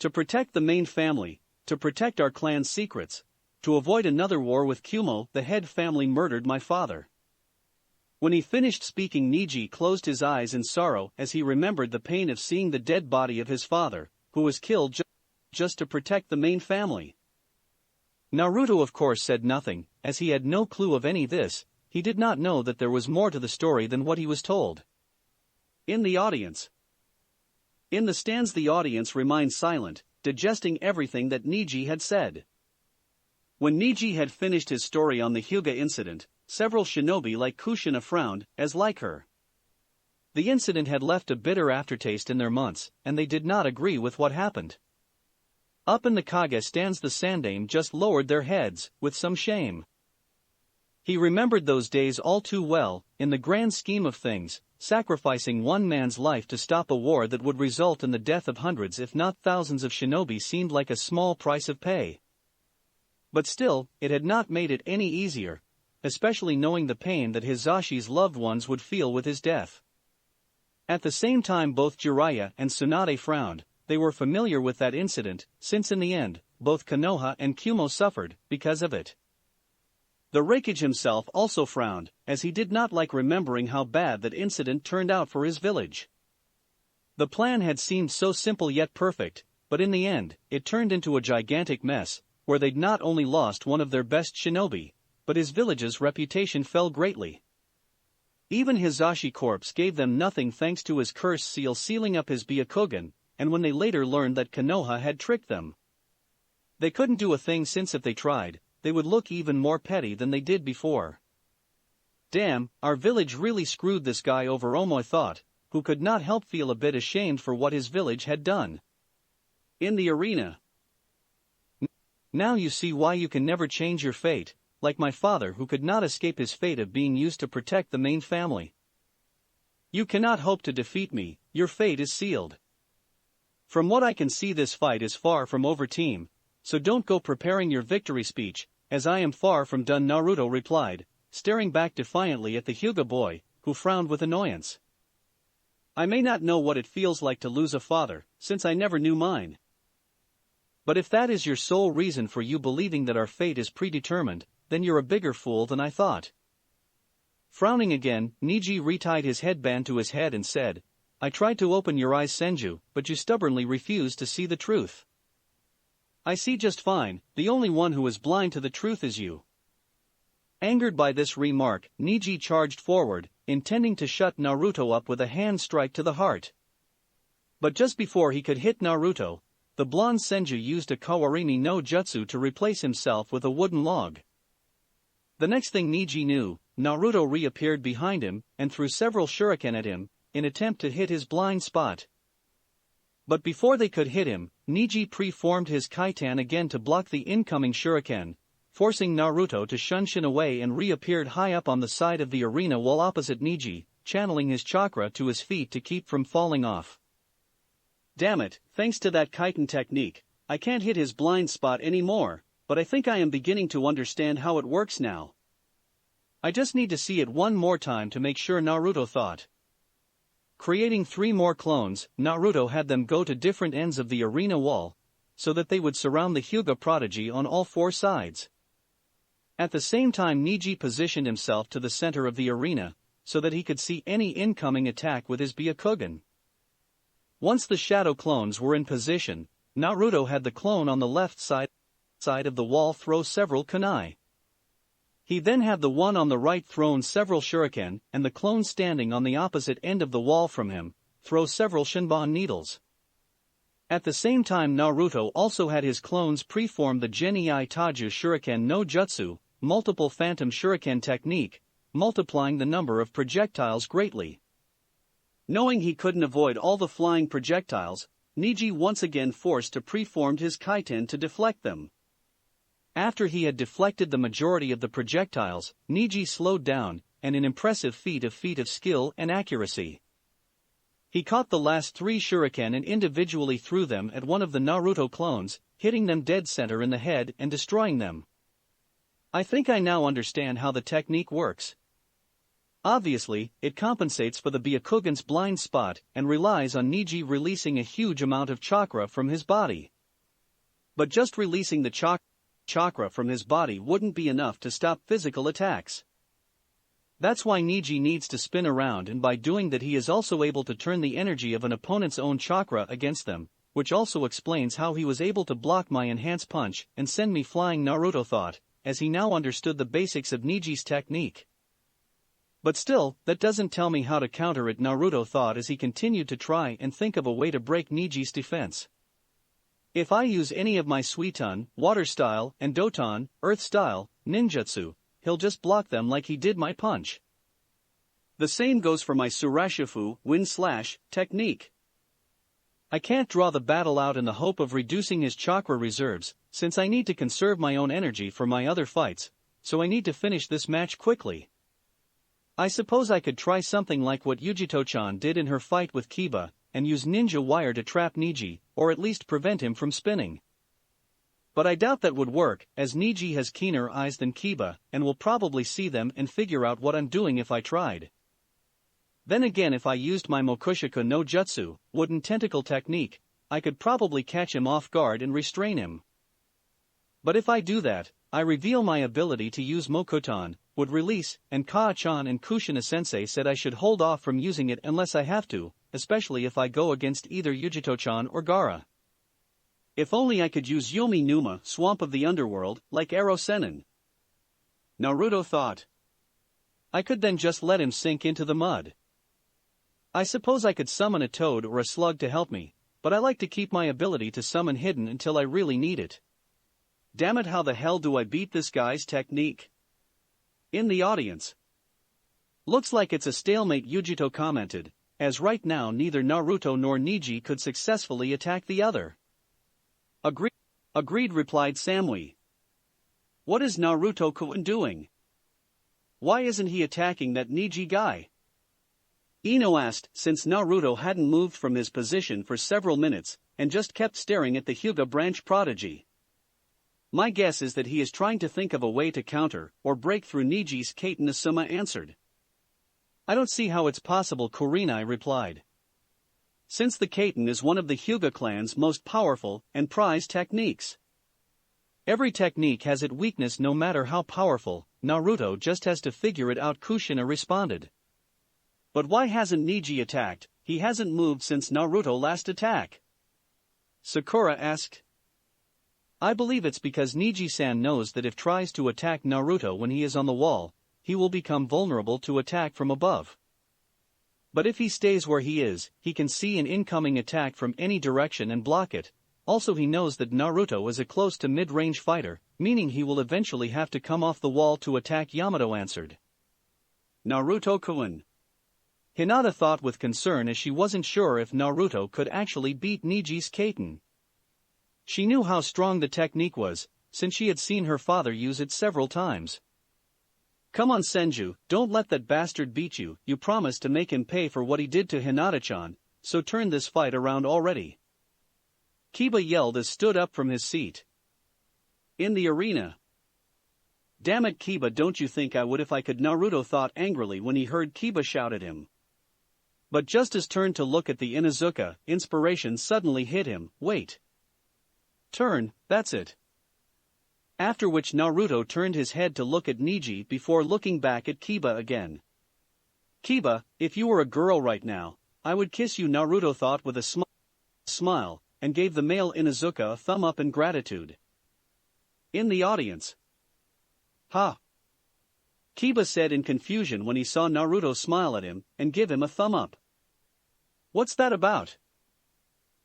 To protect the main family, to protect our clan's secrets, to avoid another war with Kumo, the head family murdered my father. When he finished speaking, Niji closed his eyes in sorrow as he remembered the pain of seeing the dead body of his father, who was killed just to protect the main family. Naruto of course said nothing, as he had no clue of any this. He did not know that there was more to the story than what he was told. In the stands the audience remained silent, digesting everything that Niji had said. When Niji had finished his story on the Hyuga incident, several shinobi like Kushina frowned, as like her. The incident had left a bitter aftertaste in their months, and they did not agree with what happened. Up in the Kage stands the Sandaime just lowered their heads, with some shame. He remembered those days all too well. In the grand scheme of things, sacrificing one man's life to stop a war that would result in the death of hundreds if not thousands of shinobi seemed like a small price of pay. But still, it had not made it any easier, especially knowing the pain that Hisashi's loved ones would feel with his death. At the same time both Jiraiya and Tsunade frowned. They were familiar with that incident, since in the end, both Kanoha and Kumo suffered because of it. The Raikage himself also frowned, as he did not like remembering how bad that incident turned out for his village. The plan had seemed so simple yet perfect, but in the end, it turned into a gigantic mess, where they'd not only lost one of their best shinobi, but his village's reputation fell greatly. Even Hisashi corpse gave them nothing thanks to his curse seal sealing up his Byakugan, and when they later learned that Kanoha had tricked them, they couldn't do a thing, since if they tried, they would look even more petty than they did before. Damn, our village really screwed this guy over, Omoi thought, who could not help feel a bit ashamed for what his village had done. In the arena. Now you see why you can never change your fate, like my father who could not escape his fate of being used to protect the main family. You cannot hope to defeat me, your fate is sealed. From what I can see, this fight is far from over, team, so don't go preparing your victory speech, as I am far from done, Naruto replied, staring back defiantly at the Hyuga boy, who frowned with annoyance. I may not know what it feels like to lose a father, since I never knew mine. But if that is your sole reason for you believing that our fate is predetermined, then you're a bigger fool than I thought. Frowning again, Neji retied his headband to his head and said, I tried to open your eyes, Senju, but you stubbornly refused to see the truth. I see just fine, the only one who is blind to the truth is you. Angered by this remark, Neji charged forward, intending to shut Naruto up with a hand strike to the heart. But just before he could hit Naruto, the blonde Senju used a Kawarini no Jutsu to replace himself with a wooden log. The next thing Neji knew, Naruto reappeared behind him and threw several shuriken at him, in attempt to hit his blind spot. But before they could hit him, Neji preformed his kaitan again to block the incoming shuriken, forcing Naruto to shunshin away and reappeared high up on the side of the arena wall opposite Neji, channeling his chakra to his feet to keep from falling off. Damn it, thanks to that kaitan technique, I can't hit his blind spot anymore, but I think I am beginning to understand how it works now. I just need to see it one more time to make sure, Naruto thought. Creating 3 more clones, Naruto had them go to different ends of the arena wall, so that they would surround the Hyuga prodigy on all 4 sides. At the same time, Neji positioned himself to the center of the arena, so that he could see any incoming attack with his Byakugan. Once the shadow clones were in position, Naruto had the clone on the left side of the wall throw several kunai. He then had the one on the right thrown several shuriken, and the clone standing on the opposite end of the wall from him, throw several shinbon needles. At the same time, Naruto also had his clones preform the Genii Taju Shuriken no Jutsu, multiple phantom shuriken technique, multiplying the number of projectiles greatly. Knowing he couldn't avoid all the flying projectiles, Neji once again forced to preformed his kaitan to deflect them. After he had deflected the majority of the projectiles, Neji slowed down, an impressive feat of skill and accuracy. He caught the last 3 shuriken and individually threw them at one of the Naruto clones, hitting them dead center in the head and destroying them. I think I now understand how the technique works. Obviously, it compensates for the Byakugan's blind spot and relies on Neji releasing a huge amount of chakra from his body. But just releasing the chakra from his body wouldn't be enough to stop physical attacks. That's why Neji needs to spin around, and by doing that he is also able to turn the energy of an opponent's own chakra against them, which also explains how he was able to block my enhanced punch and send me flying, Naruto thought, as he now understood the basics of Neji's technique. But still, that doesn't tell me how to counter it, Naruto thought as he continued to try and think of a way to break Neji's defense. If I use any of my Suiton, water style, and Doton, earth style, ninjutsu, he'll just block them like he did my punch. The same goes for my Surashifu, wind slash, technique. I can't draw the battle out in the hope of reducing his chakra reserves, since I need to conserve my own energy for my other fights, so I need to finish this match quickly. I suppose I could try something like what Yujito-chan did in her fight with Kiba, and use ninja wire to trap Neji, or at least prevent him from spinning. But I doubt that would work, as Neji has keener eyes than Kiba, and will probably see them and figure out what I'm doing if I tried. Then again, if I used my Mokushoku no Jutsu, wooden tentacle technique, I could probably catch him off guard and restrain him. But if I do that, I reveal my ability to use Mokuton, would release, and Kaa-chan and Kushina-sensei said I should hold off from using it unless I have to, especially if I go against either Yujito-chan or Gaara. If only I could use Yomi Numa, Swamp of the Underworld, like Aro Sennin. Naruto thought. I could then just let him sink into the mud. I suppose I could summon a toad or a slug to help me, but I like to keep my ability to summon hidden until I really need it. Damn it, how the hell do I beat this guy's technique? In the audience. Looks like it's a stalemate, Yujito commented, as right now neither Naruto nor Neji could successfully attack the other. Agreed, replied Samui. What is Naruto-kun doing? Why isn't he attacking that Neji guy? Ino asked, since Naruto hadn't moved from his position for several minutes, and just kept staring at the Hyuga branch prodigy. My guess is that he is trying to think of a way to counter or break through Niji's Kate. Asuma answered. I don't see how it's possible, Kurinai replied. Since the Kaiten is one of the Hyuga clan's most powerful and prized techniques. Every technique has its weakness no matter how powerful, Naruto just has to figure it out, Kushina responded. But why hasn't Niji attacked? He hasn't moved since Naruto last attacked. Sakura asked. I believe it's because Niji-san knows that if tries to attack Naruto when he is on the wall, he will become vulnerable to attack from above. But if he stays where he is, he can see an incoming attack from any direction and block it. Also he knows that Naruto is a close to mid-range fighter, meaning he will eventually have to come off the wall to attack, Yamato answered. Naruto-kun. Hinata thought with concern as she wasn't sure if Naruto could actually beat Niji's Kaiten. She knew how strong the technique was, since she had seen her father use it several times. Come on Senju, don't let that bastard beat you, you promised to make him pay for what he did to Hinata-chan, so turn this fight around already. Kiba yelled as stood up from his seat. In the arena. Damn it Kiba, don't you think I would if I could, Naruto thought angrily when he heard Kiba shout at him. But just as turned to look at the Inuzuka, inspiration suddenly hit him, wait. Turn, that's it. After which Naruto turned his head to look at Niji before looking back at Kiba again. Kiba, if you were a girl right now, I would kiss you, Naruto thought with a smile, and gave the male Inuzuka a thumb up in gratitude. In the audience. Ha! Kiba said in confusion when he saw Naruto smile at him and give him a thumb up. What's that about?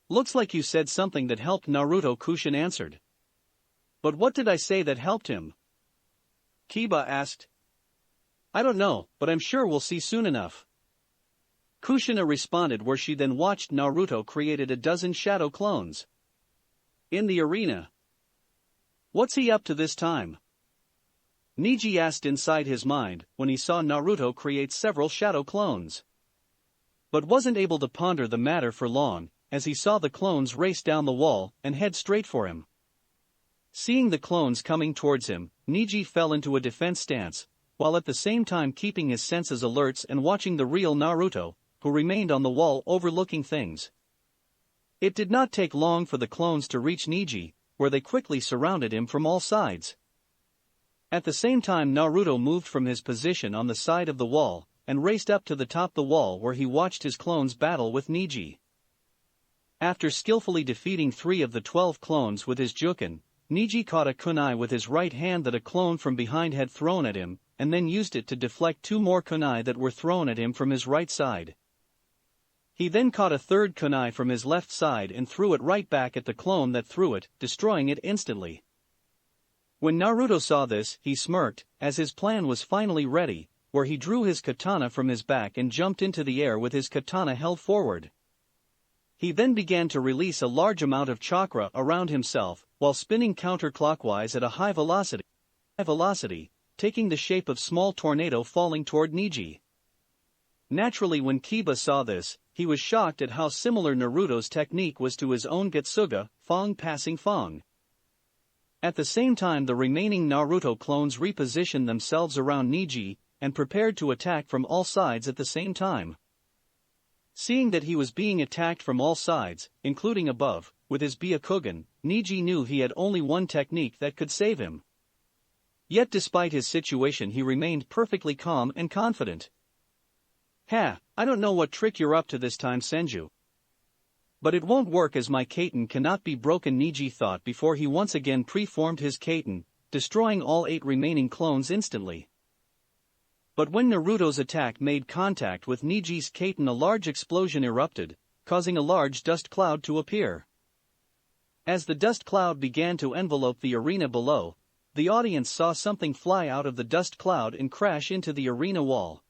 Looks like you said something that helped Naruto, Kushina answered. But what did I say that helped him? Kiba asked. I don't know, but I'm sure we'll see soon enough. Kushina responded, where she then watched Naruto created a dozen shadow clones. In the arena. What's he up to this time? Niji asked inside his mind when he saw Naruto create several shadow clones. But wasn't able to ponder the matter for long, as he saw the clones race down the wall and head straight for him. Seeing the clones coming towards him, Niji fell into a defense stance, while at the same time keeping his senses alerts and watching the real Naruto, who remained on the wall overlooking things. It did not take long for the clones to reach Niji, where they quickly surrounded him from all sides. At the same time Naruto moved from his position on the side of the wall, and raced up to the top of the wall where he watched his clones battle with Niji. After skillfully defeating 3 of the 12 clones with his Juken, Niji caught a kunai with his right hand that a clone from behind had thrown at him, and then used it to deflect 2 more kunai that were thrown at him from his right side. He then caught a 3rd kunai from his left side and threw it right back at the clone that threw it, destroying it instantly. When Naruto saw this, he smirked, as his plan was finally ready, where he drew his katana from his back and jumped into the air with his katana held forward. He then began to release a large amount of chakra around himself, while spinning counterclockwise at a high velocity, taking the shape of small tornado falling toward Niji. Naturally, when Kiba saw this, he was shocked at how similar Naruto's technique was to his own Getsuga, Fong passing Fong. At the same time, the remaining Naruto clones repositioned themselves around Niji, and prepared to attack from all sides at the same time. Seeing that he was being attacked from all sides, including above, with his Byakugan, Niji knew he had only one technique that could save him. Yet despite his situation he remained perfectly calm and confident. I don't know what trick you're up to this time, Senju. But it won't work, as my Kaiten cannot be broken, Niji thought before he once again preformed his Kaiten, destroying all 8 remaining clones instantly. But when Naruto's attack made contact with Niji's Kaiten, a large explosion erupted, causing a large dust cloud to appear. As the dust cloud began to envelope the arena below, the audience saw something fly out of the dust cloud and crash into the arena wall.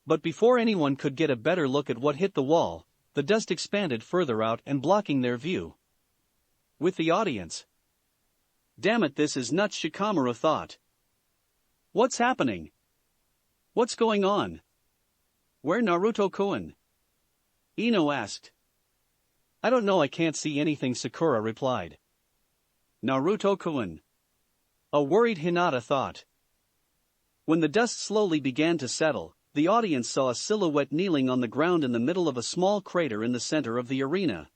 But before anyone could get a better look at what hit the wall, the dust expanded further out and blocking their view. With the audience. Damn it, this is nuts, Shikamaru thought. What's happening? What's going on? Where Naruto-kun? Ino asked. I don't know, I can't see anything, Sakura replied. Naruto-kun. A worried Hinata thought. When the dust slowly began to settle, the audience saw a silhouette kneeling on the ground in the middle of a small crater in the center of the arena.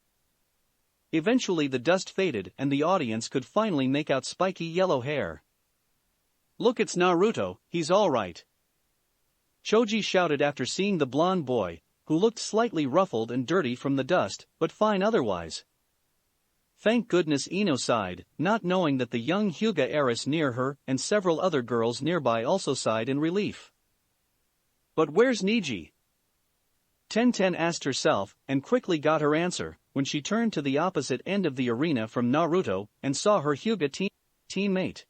Eventually the dust faded and the audience could finally make out spiky yellow hair. Look, it's Naruto, he's alright. Choji shouted after seeing the blonde boy, who looked slightly ruffled and dirty from the dust, but fine otherwise. Thank goodness, Ino sighed, not knowing that the young Hyuga heiress near her and several other girls nearby also sighed in relief. But where's Niji? Tenten asked herself, and quickly got her answer, when she turned to the opposite end of the arena from Naruto and saw her Hyuga teammate,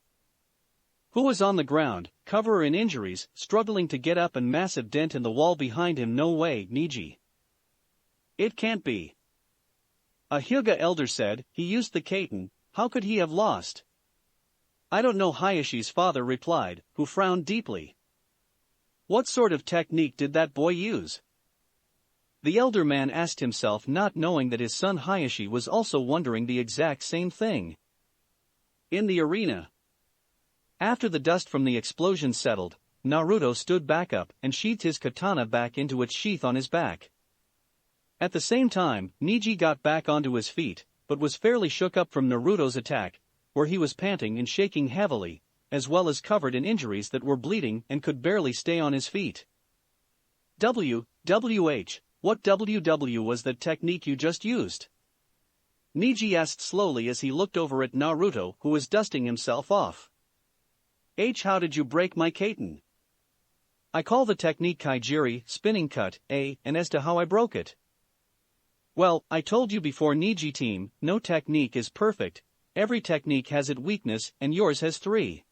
who was on the ground, covered in injuries, struggling to get up and massive dent in the wall behind him. No way, Niji. It can't be. A Hyuga elder said, he used the Kaiten, how could he have lost? I don't know, Hayashi's father replied, who frowned deeply. What sort of technique did that boy use? The elder man asked himself, not knowing that his son Hayashi was also wondering the exact same thing. In the arena. After the dust from the explosion settled, Naruto stood back up and sheathed his katana back into its sheath on his back. At the same time, Niji got back onto his feet, but was fairly shook up from Naruto's attack, where he was panting and shaking heavily, as well as covered in injuries that were bleeding and could barely stay on his feet. What WW was that technique you just used? Niji asked slowly as he looked over at Naruto, who was dusting himself off. How did you break my Kaiten? I call the technique Kaijiri, spinning cut, and as to how I broke it. Well, I told you before, Niji team, no technique is perfect, every technique has its weakness and yours has 3.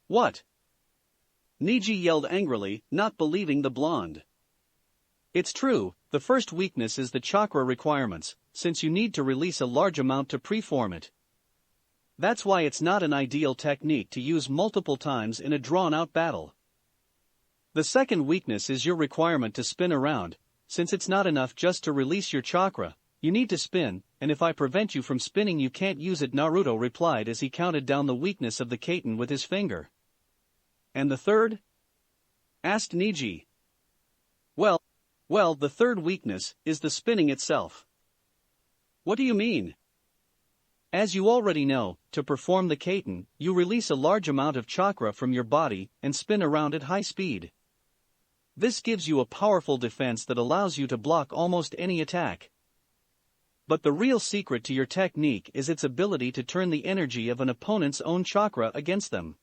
What? Niji yelled angrily, not believing the blonde. It's true, the first weakness is the chakra requirements, since you need to release a large amount to preform it. That's why it's not an ideal technique to use multiple times in a drawn-out battle. The second weakness is your requirement to spin around, since it's not enough just to release your chakra, you need to spin, and if I prevent you from spinning you can't use it, Naruto replied as he counted down the weakness of the Kaiten with his finger. And the third? Asked Niji. Well, the third weakness is the spinning itself. What do you mean? As you already know, to perform the Kaiten, you release a large amount of chakra from your body and spin around at high speed. This gives you a powerful defense that allows you to block almost any attack. But the real secret to your technique is its ability to turn the energy of an opponent's own chakra against them.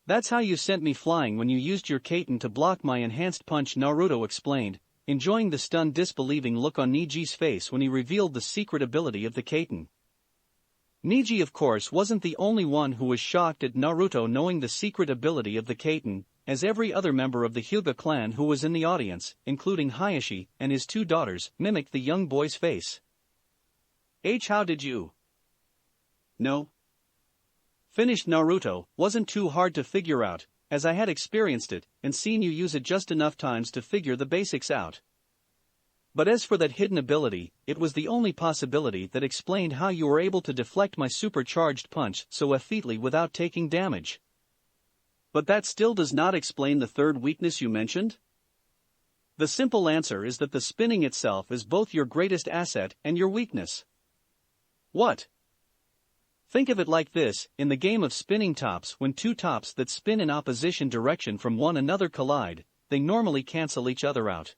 That's how you sent me flying when you used your Kaiten to block my enhanced punch, Naruto explained, enjoying the stunned disbelieving look on Niji's face when he revealed the secret ability of the Kaiten. Niji of course wasn't the only one who was shocked at Naruto knowing the secret ability of the Kaiten, as every other member of the Hyuga clan who was in the audience, including Hayashi and his 2 daughters, mimicked the young boy's face. How did you? No. Finished Naruto, wasn't too hard to figure out, as I had experienced it and seen you use it just enough times to figure the basics out. But as for that hidden ability, it was the only possibility that explained how you were able to deflect my supercharged punch so effectively without taking damage. But that still does not explain the third weakness you mentioned? The simple answer is that the spinning itself is both your greatest asset and your weakness. What? Think of it like this, in the game of spinning tops, when 2 tops that spin in opposition direction from one another collide, they normally cancel each other out.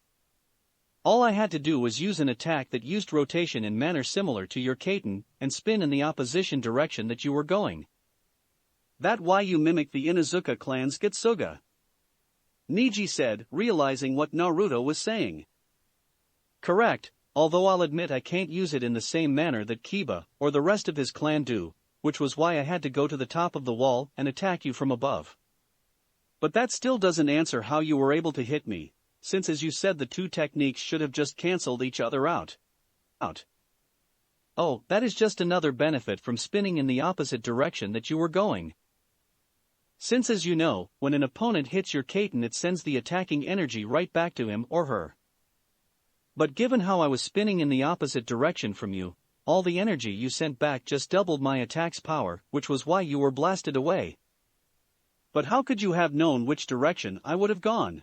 All I had to do was use an attack that used rotation in manner similar to your Kaiten, and spin in the opposition direction that you were going. That why you mimic the Inuzuka clan's Getsuga? Niji said, realizing what Naruto was saying. Correct, although I'll admit I can't use it in the same manner that Kiba or the rest of his clan do, which was why I had to go to the top of the wall and attack you from above. But that still doesn't answer how you were able to hit me, since as you said the 2 techniques should have just cancelled each other out. Oh, that is just another benefit from spinning in the opposite direction that you were going. Since as you know, when an opponent hits your Kaiten it sends the attacking energy right back to him or her. But given how I was spinning in the opposite direction from you, all the energy you sent back just doubled my attack's power, which was why you were blasted away. But how could you have known which direction I would have gone?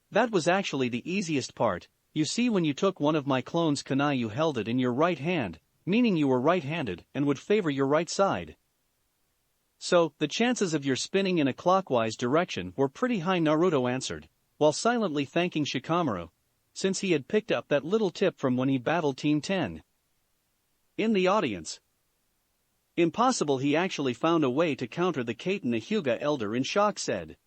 That was actually the easiest part. You see, when you took one of my clones' kunai you held it in your right hand, meaning you were right-handed and would favor your right side. So, the chances of your spinning in a clockwise direction were pretty high, Naruto answered, while silently thanking Shikamaru, since he had picked up that little tip from when he battled Team 10. In the audience. Impossible, he actually found a way to counter the Kaiten, the Hyuga elder in shock said.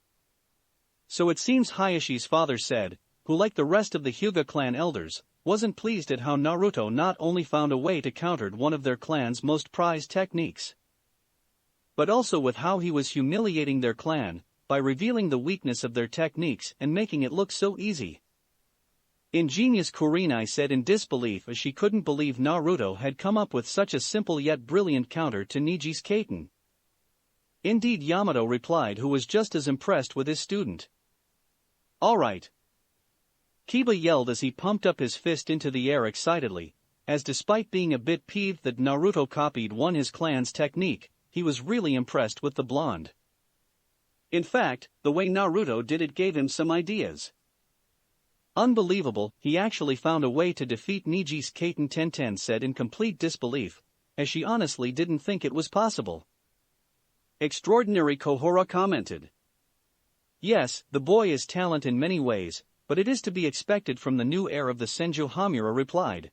So it seems Hayashi's father said, who like the rest of the Hyuga clan elders, wasn't pleased at how Naruto not only found a way to counter one of their clan's most prized techniques, but also with how he was humiliating their clan, by revealing the weakness of their techniques and making it look so easy. Ingenious Kurenai said in disbelief as she couldn't believe Naruto had come up with such a simple yet brilliant counter to Niji's Kaiten. Indeed, Yamato replied, who was just as impressed with his student. Alright. Kiba yelled as he pumped up his fist into the air excitedly, as despite being a bit peeved that Naruto copied his clan's technique, he was really impressed with the blonde. In fact, the way Naruto did it gave him some ideas. Unbelievable, he actually found a way to defeat Niji's Kaiten, Tenten said in complete disbelief, as she honestly didn't think it was possible. Extraordinary, Kohora commented. Yes, the boy is talent in many ways, but it is to be expected from the new heir of the Senju, Hamura replied.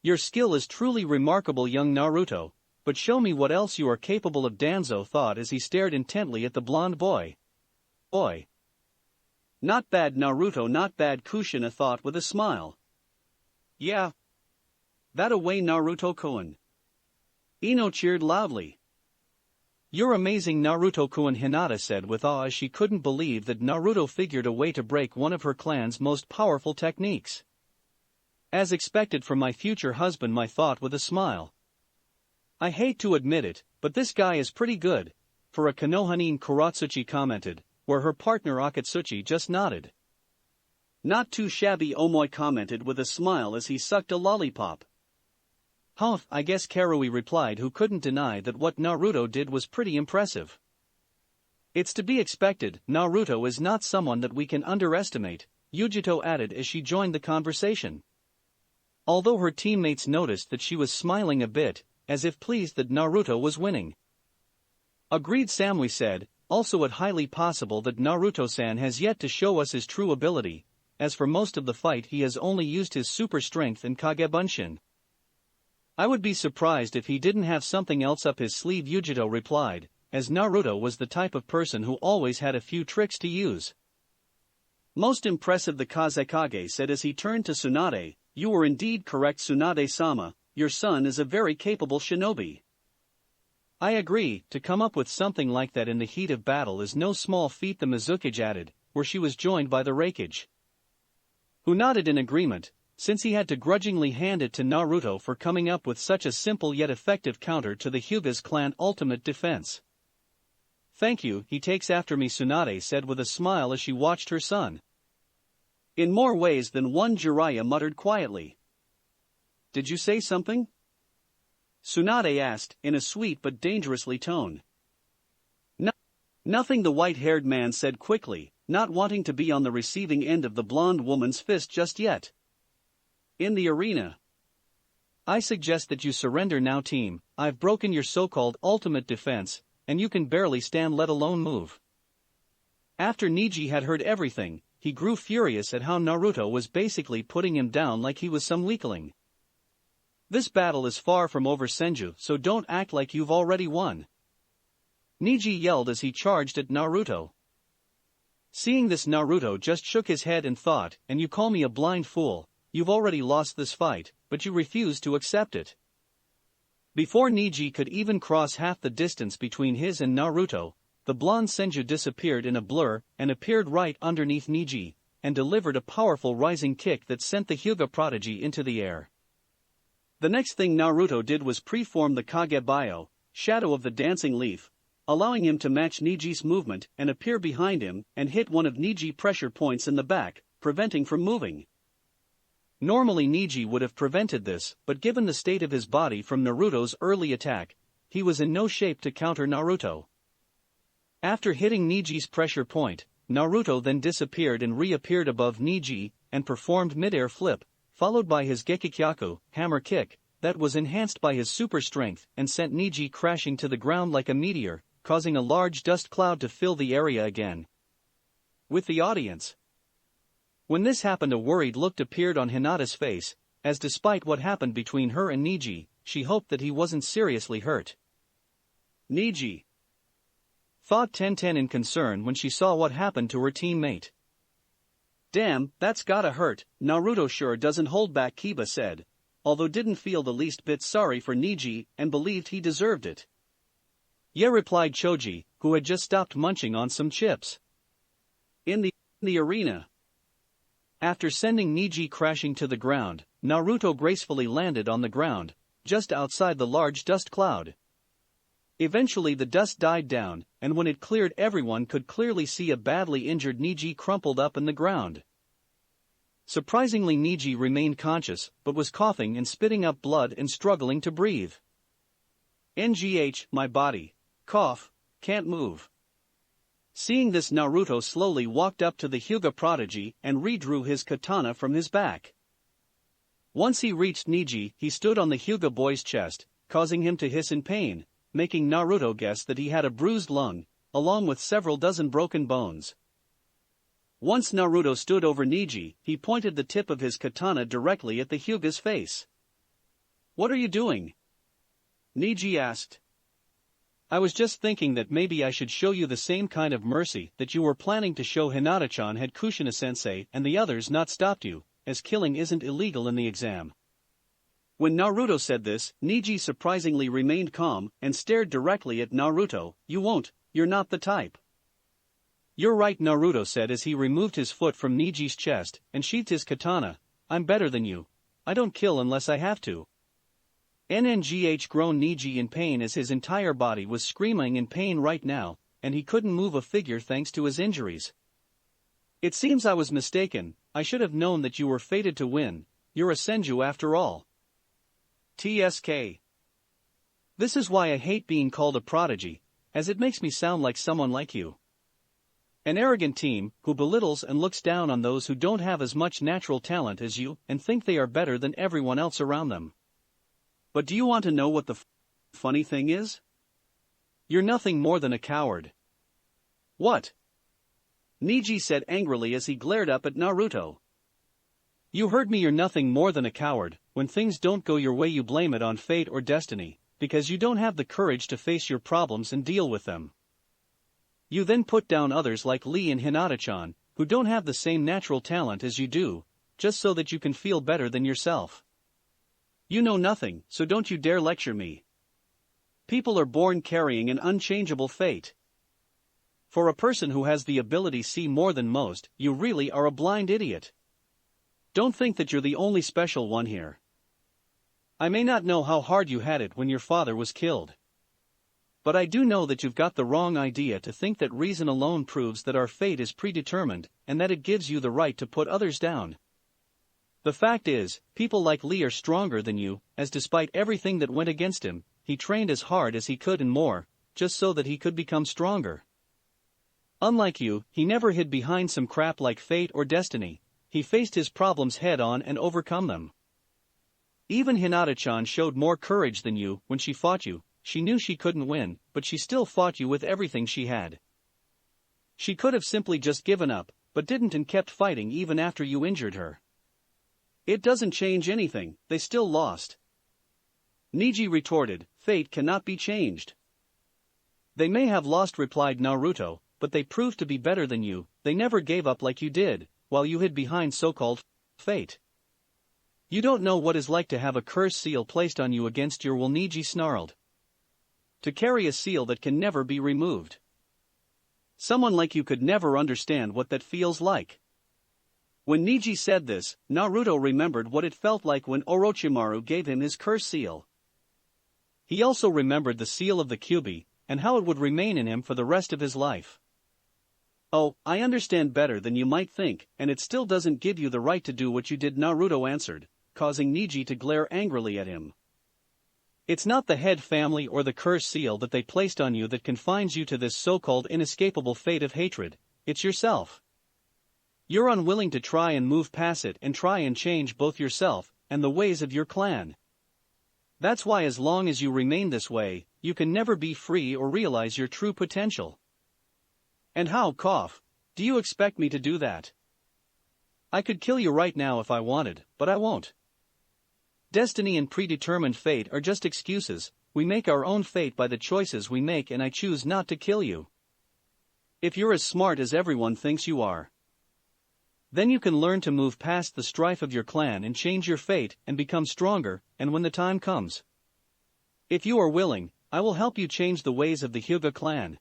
Your skill is truly remarkable, young Naruto, but show me what else you are capable of, Danzo thought as he stared intently at the blonde boy. Not bad, Naruto, not bad, Kushina thought with a smile. Yeah. That away, Naruto-kun. Ino cheered loudly. You're amazing, Naruto-kun, Hinata said with awe as she couldn't believe that Naruto figured a way to break one of her clan's most powerful techniques. As expected from my future husband, my thought with a smile. I hate to admit it, but this guy is pretty good, for a Konohanin, Kuratsuchi commented, where her partner Akatsuchi just nodded. Not too shabby, Omoi commented with a smile as he sucked a lollipop. Humph, I guess, Karui replied, who couldn't deny that what Naruto did was pretty impressive. It's to be expected, Naruto is not someone that we can underestimate, Yujito added as she joined the conversation. Although her teammates noticed that she was smiling a bit, as if pleased that Naruto was winning. Agreed, Samui said, also it highly possible that Naruto-san has yet to show us his true ability, as for most of the fight he has only used his super strength and Kagebunshin. I would be surprised if he didn't have something else up his sleeve, Yujito replied, as Naruto was the type of person who always had a few tricks to use. Most impressive, the Kazekage said as he turned to Tsunade. You were indeed correct, Tsunade-sama, your son is a very capable shinobi. I agree, to come up with something like that in the heat of battle is no small feat, the Mizukage added, where she was joined by the Raikage, who nodded in agreement, since he had to grudgingly hand it to Naruto for coming up with such a simple yet effective counter to the Hyuga's clan ultimate defense. Thank you, he takes after me, Tsunade said with a smile as she watched her son. In more ways than one, Jiraiya muttered quietly. Did you say something? Tsunade asked, in a sweet but dangerously tone. Nothing, the white-haired man said quickly, not wanting to be on the receiving end of the blonde woman's fist just yet. In the arena. I suggest that you surrender now, team. I've broken your so-called ultimate defense, and you can barely stand, let alone move. After Niji had heard everything, he grew furious at how Naruto was basically putting him down like he was some weakling. This battle is far from over, Senju, so don't act like you've already won. Niji yelled as he charged at Naruto. Seeing this, Naruto just shook his head and thought, and you call me a blind fool? You've already lost this fight, but you refuse to accept it. Before Niji could even cross half the distance between his and Naruto, the blonde Senju disappeared in a blur and appeared right underneath Niji, and delivered a powerful rising kick that sent the Hyuga prodigy into the air. The next thing Naruto did was preform the Kagebunshin, Shadow of the Dancing Leaf, allowing him to match Niji's movement and appear behind him and hit one of Niji's pressure points in the back, preventing from moving. Normally Niji would have prevented this, but given the state of his body from Naruto's early attack, he was in no shape to counter Naruto. After hitting Niji's pressure point, Naruto then disappeared and reappeared above Niji, and performed mid-air flip, followed by his Gekikyaku, hammer kick, that was enhanced by his super strength and sent Niji crashing to the ground like a meteor, causing a large dust cloud to fill the area again. With the audience. When this happened, a worried look appeared on Hinata's face, as despite what happened between her and Niji, she hoped that he wasn't seriously hurt. Niji, thought Tenten in concern when she saw what happened to her teammate. Damn, that's gotta hurt. Naruto sure doesn't hold back, Kiba said, although didn't feel the least bit sorry for Niji and believed he deserved it. Yeah, replied Choji, who had just stopped munching on some chips. In the arena. After sending Niji crashing to the ground, Naruto gracefully landed on the ground, just outside the large dust cloud. Eventually the dust died down, and when it cleared, everyone could clearly see a badly injured Niji crumpled up in the ground. Surprisingly, Niji remained conscious, but was coughing and spitting up blood and struggling to breathe. NGH, my body. Cough, can't move. Seeing this, Naruto slowly walked up to the Hyuga prodigy and redrew his katana from his back. Once he reached Niji, he stood on the Hyuga boy's chest, causing him to hiss in pain, making Naruto guess that he had a bruised lung, along with several dozen broken bones. Once Naruto stood over Niji, he pointed the tip of his katana directly at the Hyuga's face. What are you doing? Niji asked. I was just thinking that maybe I should show you the same kind of mercy that you were planning to show Hinata-chan had Kushina-sensei and the others not stopped you, as killing isn't illegal in the exam. When Naruto said this, Niji surprisingly remained calm and stared directly at Naruto. You won't, you're not the type. You're right, Naruto said as he removed his foot from Niji's chest and sheathed his katana. I'm better than you. I don't kill unless I have to. NNGH groaned Niji in pain as his entire body was screaming in pain right now, and he couldn't move a figure thanks to his injuries. It seems I was mistaken. I should have known that you were fated to win. You're a Senju after all. TSK. This is why I hate being called a prodigy, as it makes me sound like someone like you. An arrogant team, who belittles and looks down on those who don't have as much natural talent as you and think they are better than everyone else around them. But do you want to know what the funny thing is? You're nothing more than a coward. What? Niji said angrily as he glared up at Naruto. You heard me, you're nothing more than a coward. When things don't go your way you blame it on fate or destiny, because you don't have the courage to face your problems and deal with them. You then put down others like Lee and Hinata-chan, who don't have the same natural talent as you do, just so that you can feel better than yourself. You know nothing, so don't you dare lecture me. People are born carrying an unchangeable fate. For a person who has the ability to see more than most, you really are a blind idiot. Don't think that you're the only special one here. I may not know how hard you had it when your father was killed. But I do know that you've got the wrong idea to think that reason alone proves that our fate is predetermined, and that it gives you the right to put others down. The fact is, people like Lee are stronger than you, as despite everything that went against him, he trained as hard as he could and more, just so that he could become stronger. Unlike you, he never hid behind some crap like fate or destiny. He faced his problems head-on and overcome them. Even Hinata-chan showed more courage than you when she fought you. She knew she couldn't win, but she still fought you with everything she had. She could have simply just given up, but didn't and kept fighting even after you injured her. It doesn't change anything, they still lost. Niji retorted, fate cannot be changed. They may have lost, replied Naruto, but they proved to be better than you. They never gave up like you did, while you hid behind so-called fate. You don't know what it's like to have a curse seal placed on you against your will, Niji snarled. To carry a seal that can never be removed. Someone like you could never understand what that feels like. When Niji said this, Naruto remembered what it felt like when Orochimaru gave him his curse seal. He also remembered the seal of the Kyuubi, and how it would remain in him for the rest of his life. "Oh, I understand better than you might think, and it still doesn't give you the right to do what you did," Naruto answered, causing Neji to glare angrily at him. "It's not the head family or the curse seal that they placed on you that confines you to this so-called inescapable fate of hatred, it's yourself. You're unwilling to try and move past it and try and change both yourself and the ways of your clan. That's why as long as you remain this way, you can never be free or realize your true potential. And how, do you expect me to do that? I could kill you right now if I wanted, but I won't. Destiny and predetermined fate are just excuses. We make our own fate by the choices we make, and I choose not to kill you. If you're as smart as everyone thinks you are, then you can learn to move past the strife of your clan and change your fate and become stronger, and when the time comes, if you are willing, I will help you change the ways of the Hyuga clan."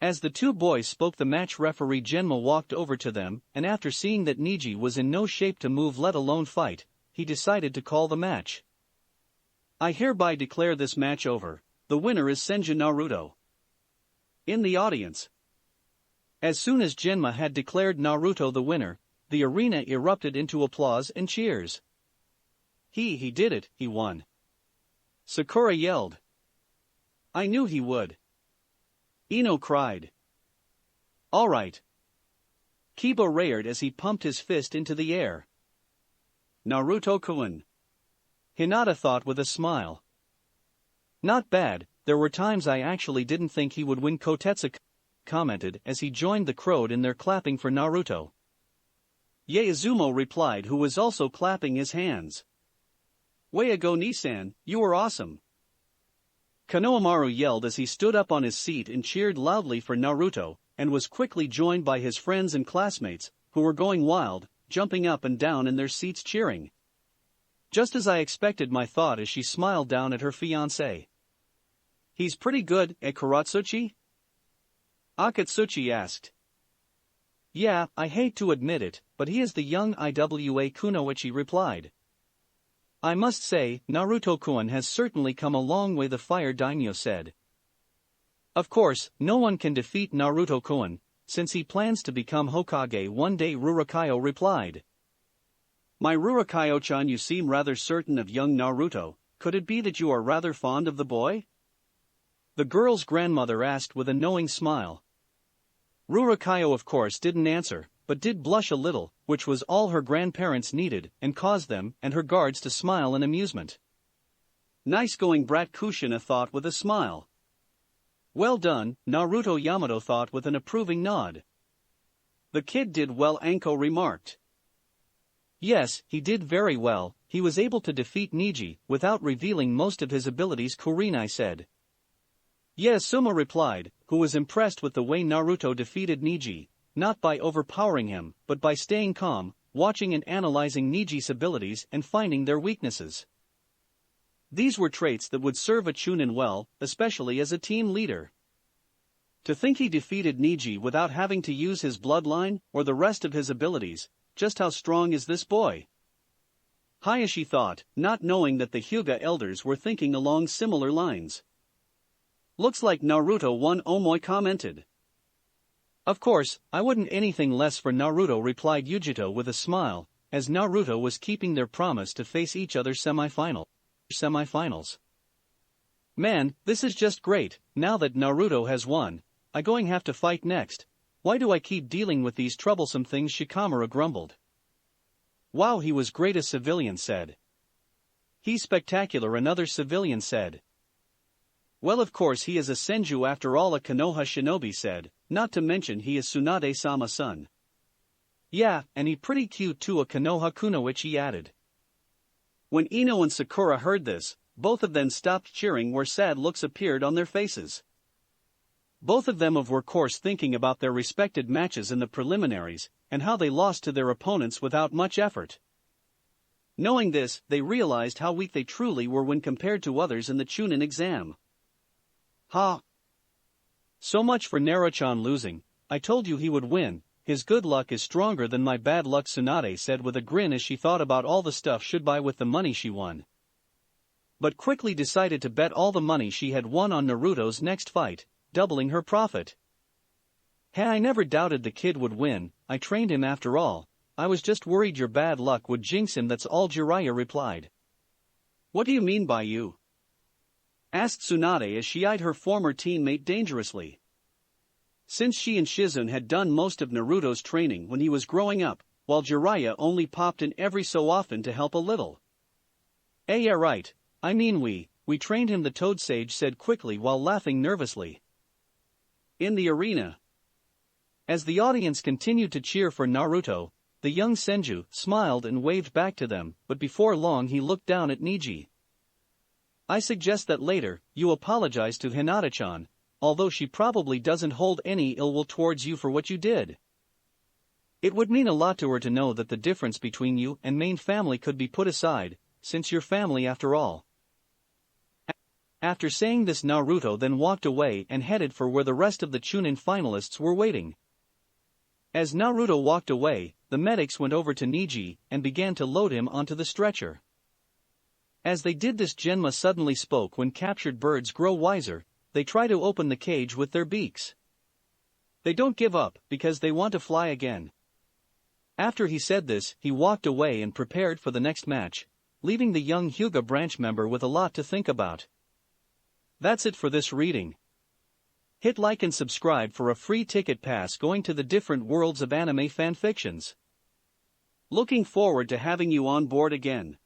As the two boys spoke, the match referee Genma walked over to them, and after seeing that Neji was in no shape to move let alone fight, he decided to call the match. "I hereby declare this match over. The winner is Senju Naruto." In the audience, as soon as Genma had declared Naruto the winner, the arena erupted into applause and cheers. He did it, he won." Sakura yelled. "I knew he would." Ino cried. "All right." Kiba rared as he pumped his fist into the air. "Naruto-kun," Hinata thought with a smile. "Not bad, there were times I actually didn't think he would win." Kotetsu commented as he joined the crowd in their clapping for Naruto. Yaezumo replied, who was also clapping his hands. "Way to go, Nisan, you were awesome." Konohamaru yelled as he stood up on his seat and cheered loudly for Naruto, and was quickly joined by his friends and classmates, who were going wild, jumping up and down in their seats cheering. "Just as I expected," my thought as she smiled down at her fiancé. "He's pretty good, Karatsuchi?" Akatsuchi asked. "Yeah, I hate to admit it, but he is the young Iwa Kunoichi," replied. "I must say, Naruto-kun has certainly come a long way," the fire daimyo said. "Of course, no one can defeat Naruto-kun, since he plans to become Hokage one day," Rurakayo replied. "My Rurakayo-chan, you seem rather certain of young Naruto. Could it be that you are rather fond of the boy?" the girl's grandmother asked with a knowing smile. Rurakayo of course didn't answer, but did blush a little, which was all her grandparents needed, and caused them and her guards to smile in amusement. "Nice going, brat," Kushina thought with a smile. "Well done," Naruto Yamato thought with an approving nod. "The kid did well," Anko remarked. "Yes, he did very well. He was able to defeat Neji without revealing most of his abilities," Kurinai said. Yaesuma replied, who was impressed with the way Naruto defeated Neji, not by overpowering him, but by staying calm, watching and analyzing Neji's abilities and finding their weaknesses. These were traits that would serve a Chunin well, especially as a team leader. To think he defeated Neji without having to use his bloodline or the rest of his abilities, just how strong is this boy? Hayashi thought, not knowing that the Hyuga elders were thinking along similar lines. "Looks like Naruto won," Omoi commented. "Of course, I wouldn't anything less for Naruto," replied Yujito with a smile, as Naruto was keeping their promise to face each other semifinals. "Man, this is just great. Now that Naruto has won, I going have to fight next. Why do I keep dealing with these troublesome things?" Shikamaru grumbled. "Wow, he was great," a civilian said. "He's spectacular," another civilian said. "Well, of course he is a Senju after all," a Kanoha Shinobi said, "not to mention he is Tsunade-sama's son." "Yeah, and he pretty cute too," a Kanoha Kunoichi added. When Ino and Sakura heard this, both of them stopped cheering where sad looks appeared on their faces. Both of them were of course thinking about their respected matches in the preliminaries, and how they lost to their opponents without much effort. Knowing this, they realized how weak they truly were when compared to others in the Chunin exam. So much for Naruto-chan losing. I told you he would win. His good luck is stronger than my bad luck, Tsunade said with a grin as she thought about all the stuff she'd buy with the money she won. but quickly decided to bet all the money she had won on Naruto's next fight, doubling her profit. "Hey, I never doubted the kid would win, I trained him after all, I was just worried your bad luck would jinx him, that's all," Jiraiya replied. "What do you mean by you?" asked Tsunade as she eyed her former teammate dangerously. Since she and Shizune had done most of Naruto's training when he was growing up, while Jiraiya only popped in every so often to help a little. Yeah, right, I mean we trained him," the Toad Sage said quickly while laughing nervously. In the arena, as the audience continued to cheer for Naruto, the young Senju smiled and waved back to them, but before long he looked down at Neji. "I suggest that later, you apologize to Hinata-chan, although she probably doesn't hold any ill will towards you for what you did. It would mean a lot to her to know that the difference between you and main family could be put aside, since you're family after all." After saying this, Naruto then walked away and headed for where the rest of the Chunin finalists were waiting. As Naruto walked away, the medics went over to Neji and began to load him onto the stretcher. As they did this, Genma suddenly spoke. "When captured birds grow wiser, they try to open the cage with their beaks. They don't give up, because they want to fly again." After he said this, he walked away and prepared for the next match, leaving the young Hugo branch member with a lot to think about. That's it for this reading. Hit like and subscribe for a free ticket pass going to the different worlds of anime fanfictions. Looking forward to having you on board again.